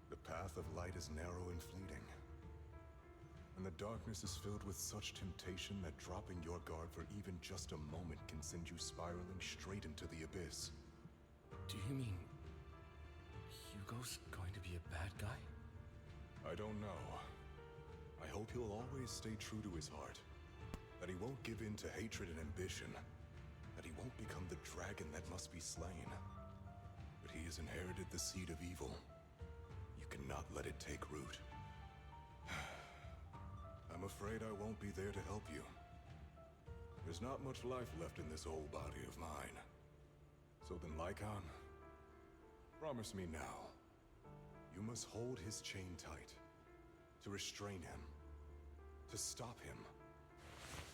The path of light is narrow and fleeting. And the darkness is filled with such temptation that dropping your guard for even just a moment can send you spiraling straight into the abyss. Do you mean Hugo's going to be a bad guy? I don't know. I hope he'll always stay true to his heart. That he won't give in to hatred and ambition. That he won't become the dragon that must be slain. But he has inherited the seed of evil. You cannot let it take root. I'm afraid I won't be there to help you. There's not much life left in this old body of mine. So then, Lycon, promise me now. You must hold his chain tight. To restrain him. To stop him.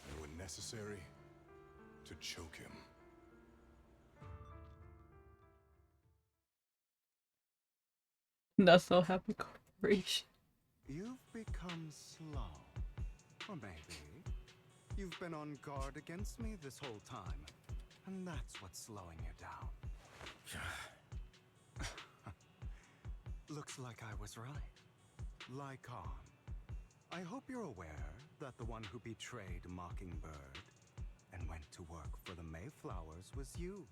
And when necessary, to choke him. That's so happy corporation. You've become slow. Or maybe you've been on guard against me this whole time. And that's what's slowing you down. Looks like I was right. Lycon, I hope you're aware that the one who betrayed Mockingbird and went to work for the Mayflowers was you.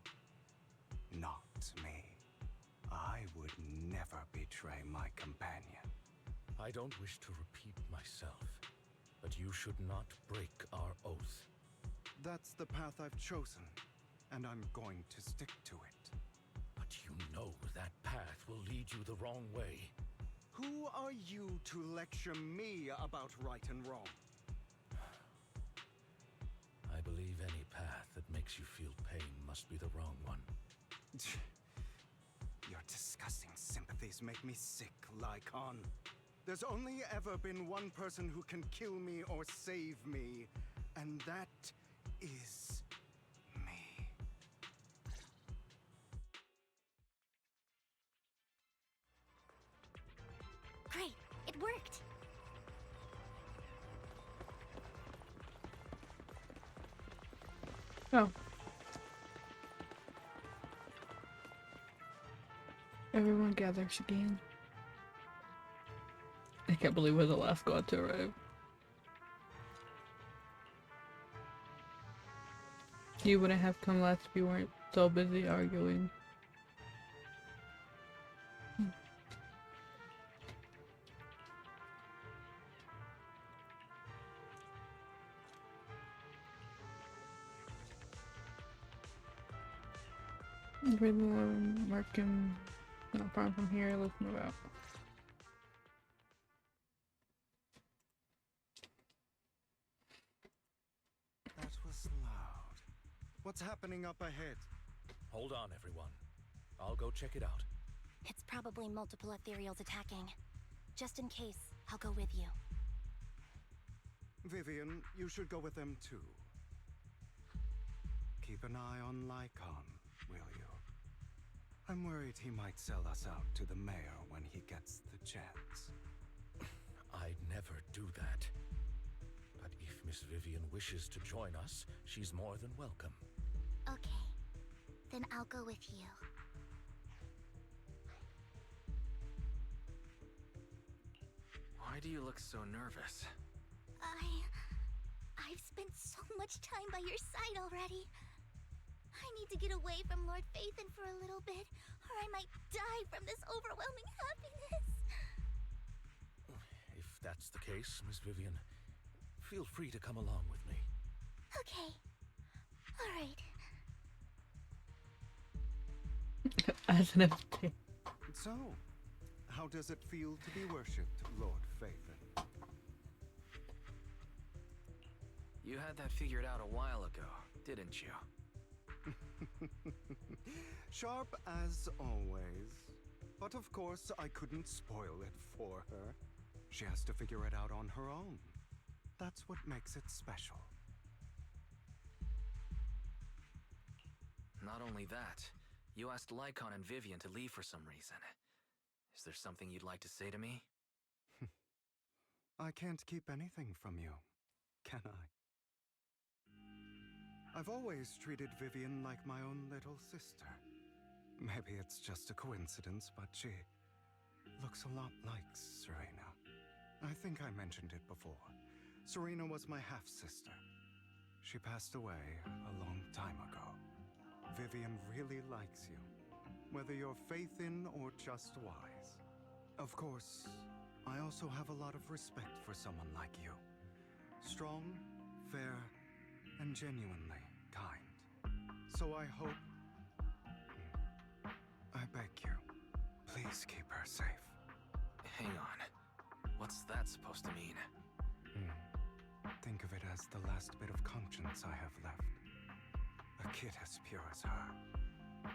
Not me. I would never betray my companion. I don't wish to repeat myself, but you should not break our oath. That's the path I've chosen, and I'm going to stick to it. But you know that path will lead you the wrong way. Who are you to lecture me about right and wrong? I believe any path that makes you feel pain must be the wrong one. Your disgusting sympathies make me sick, Lycon. There's only ever been one person who can kill me or save me, and that is me. Great, it worked. Oh. Everyone gathers again. I can't believe we're the last squad to arrive. You wouldn't have come last if you weren't so busy arguing. Everyone working not far from here, let's move out. That was loud. What's happening up ahead? Hold on, everyone. I'll go check it out. It's probably multiple ethereals attacking. Just in case, I'll go with you. Vivian, you should go with them too. Keep an eye on Lycon, will you? I'm worried he might sell us out to the mayor when he gets the chance. I'd never do that. But if Miss Vivian wishes to join us, she's more than welcome. Okay. then I'll go with you. Why do you look so nervous? I've spent so much time by your side already. I need to get away from Lord Phaethon for a little bit, or I might die from this overwhelming happiness. If that's the case, Miss Vivian, feel free to come along with me. Okay. Alright. As an empty. So, how does it feel to be worshipped, Lord Phaethon? You had that figured out a while ago, didn't you? Sharp as always. But of course, I couldn't spoil it for her. She has to figure it out on her own. That's what makes it special. Not only that, you asked Lycon and Vivian to leave for some reason. Is there something you'd like to say to me? I can't keep anything from you, can I? I've always treated Vivian like my own little sister. Maybe it's just a coincidence, but she looks a lot like Serena. I think I mentioned it before. Serena was my half-sister. She passed away a long time ago. Vivian really likes you, whether you're faith-in or just wise. Of course, I also have a lot of respect for someone like you. Strong, fair, and genuinely kind. So I hope... I beg you, please keep her safe. Hang on. What's that supposed to mean? Think of it as the last bit of conscience I have left. A kid as pure as her.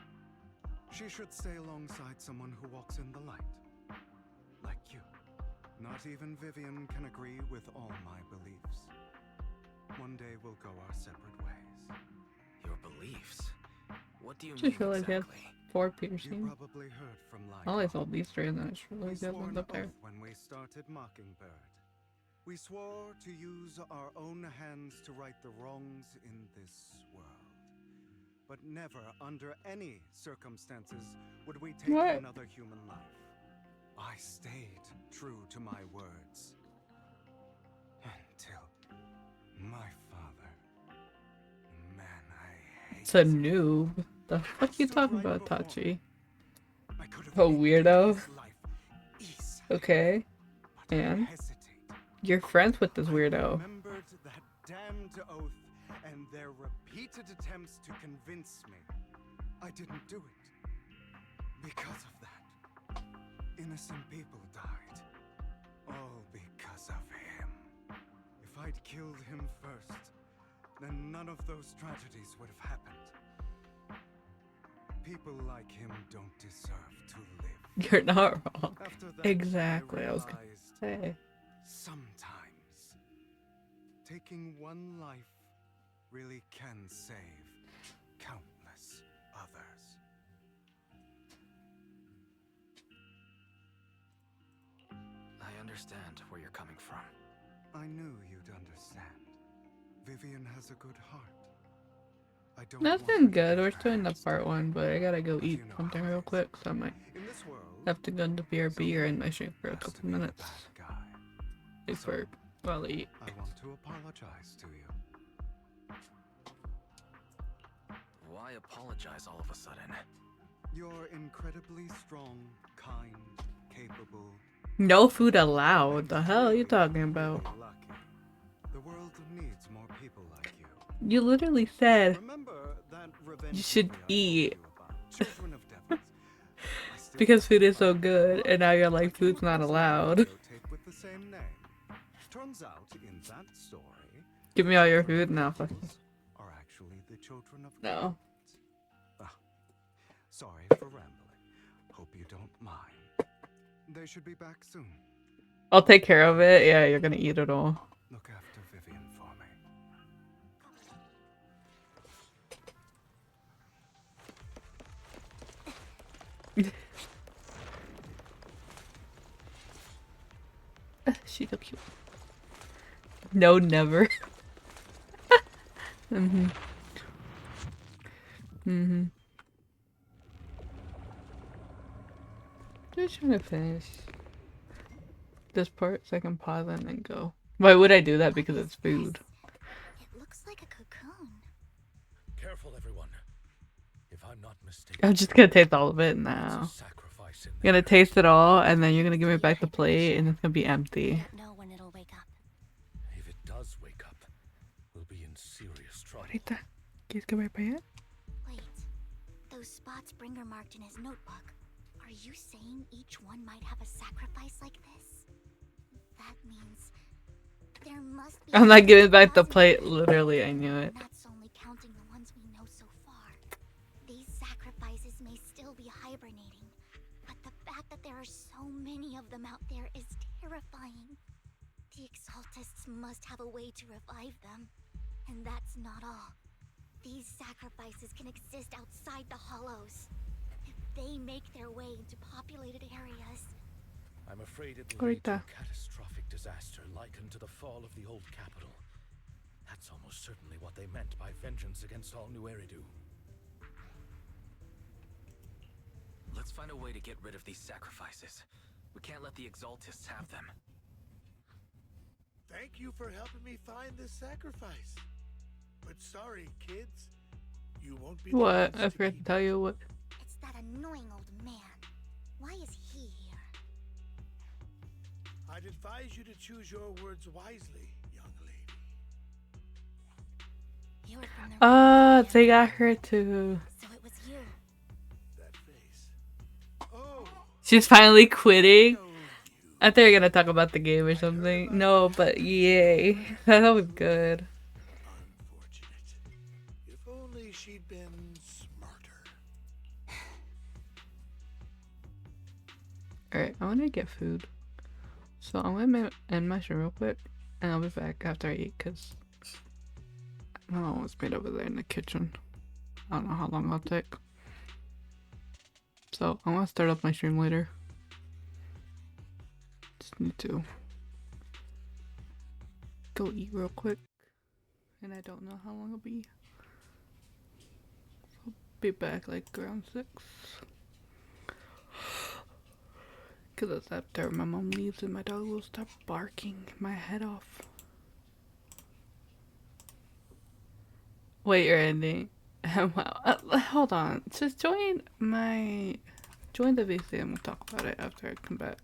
She should stay alongside someone who walks in the light. Like you. Not even Vivian can agree with all my beliefs. One day we'll go our separate ways. Your beliefs? What do you I mean feel like exactly? he has 4 You piercings. probably heard from I always hold these 3 and then it's really We good swore ones an up there. oath when we started Mockingbird. We swore to use our own hands to right the wrongs in this world. But never, under any circumstances, would we take What? another human life. I stayed true to my words. Until my father. Man, I hate It's a noob. The fuck you talking about, Tachi? A weirdo? Okay. And? You're friends with this weirdo. Remembered that damned oath and their repeated attempts to convince me I didn't do it. Because of that, innocent people died. All because of him. If I'd killed him first, then none of those tragedies would have happened. People like him don't deserve to live. You're not wrong. After that, Exactly. I was gonna say. Sometimes, taking one life really can save countless others. I understand where you're coming from. I knew you'd understand. Vivian has a good heart. I don't That's want been her to good. be We're still in the fast. part 1, but I gotta go eat something real quick, so I might In this world, have to go into BRB or end my stream for a couple minutes. Before while I eat. I want to apologize to you. Why apologize all of a sudden? You're incredibly strong, kind, capable. No food allowed. The hell are you talking about? Lucky. The world needs more people like you. You literally said Remember that revenge you should story I eat. Children of devils. Because food is so good, and now you're like, food's not allowed. Videotape with the same name. Turns out in that story, Give me all your food now. Fuck you. are actually the children of No. Ah, sorry for rambling. Hope you don't mind. They should be back soon. I'll take care of it. Yeah, you're gonna eat it all. Look after Vivian for me. She's so cute. No, never. Mhm. Mhm. Just trying to finish this part so I can pause and then go. Why would I do that? Because it's food. It looks like a cocoon. Careful, everyone. If I'm not mistaken, I'm just gonna taste all of it now. sacrifice in You're gonna taste it all, and then you're gonna give me back the plate, and it's gonna be empty. Don't know when it'll wake up. If it does wake up, we'll be in serious trouble. Ahorita. ¿Quieres que vaya para allá? Wait, those spots Bringer marked in his notebook. Are you saying each one might have a sacrifice like this? That means there must be. I'm not giving back the plate. Literally, I knew it. That's only counting the ones we know so far. These sacrifices may still be hibernating, but the fact that there are so many of them out there is terrifying. The Exaltists must have a way to revive them. And that's not all. These sacrifices can exist outside the hollows. If they make their way into populated areas. I'm afraid it will lead to Ahorita. a catastrophic disaster likened to the fall of the old capital. That's almost certainly what they meant by vengeance against all New Eridu. Let's find a way to get rid of these sacrifices. We can't let the Exaltists have them. Thank you for helping me find this sacrifice. But sorry, kids. You won't be the What? ones I to forgot to keep tell you what. It's that annoying old man. Why is he here? I'd advise you to choose your words wisely, young lady. You're from the Ah, they got her too. So it was you. That face. Oh, She's finally quitting. I thought you were gonna talk about the game or something. No, but yay. That was good. unfortunate. If only she'd been smarter. Alright, I wanna get food. So I'm gonna end my stream real quick. And I'll be back after I eat, because I don't know what's made over there in the kitchen. I don't know how long it'll take. So I want to start up my stream later. Just need to go eat real quick. And I don't know how long it'll be. I'll be back like around 6. Because that's after my mom leaves and my dog will start barking my head off. Wait, you're ending. Hold on. Just join the VC and we'll talk about it after I come back.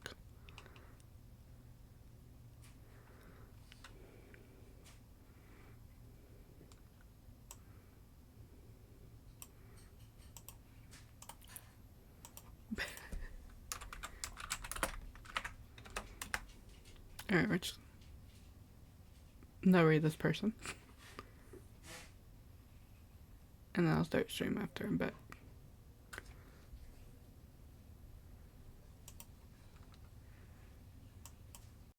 Alright, we're just narrate this person. And then I'll start stream after I'm back.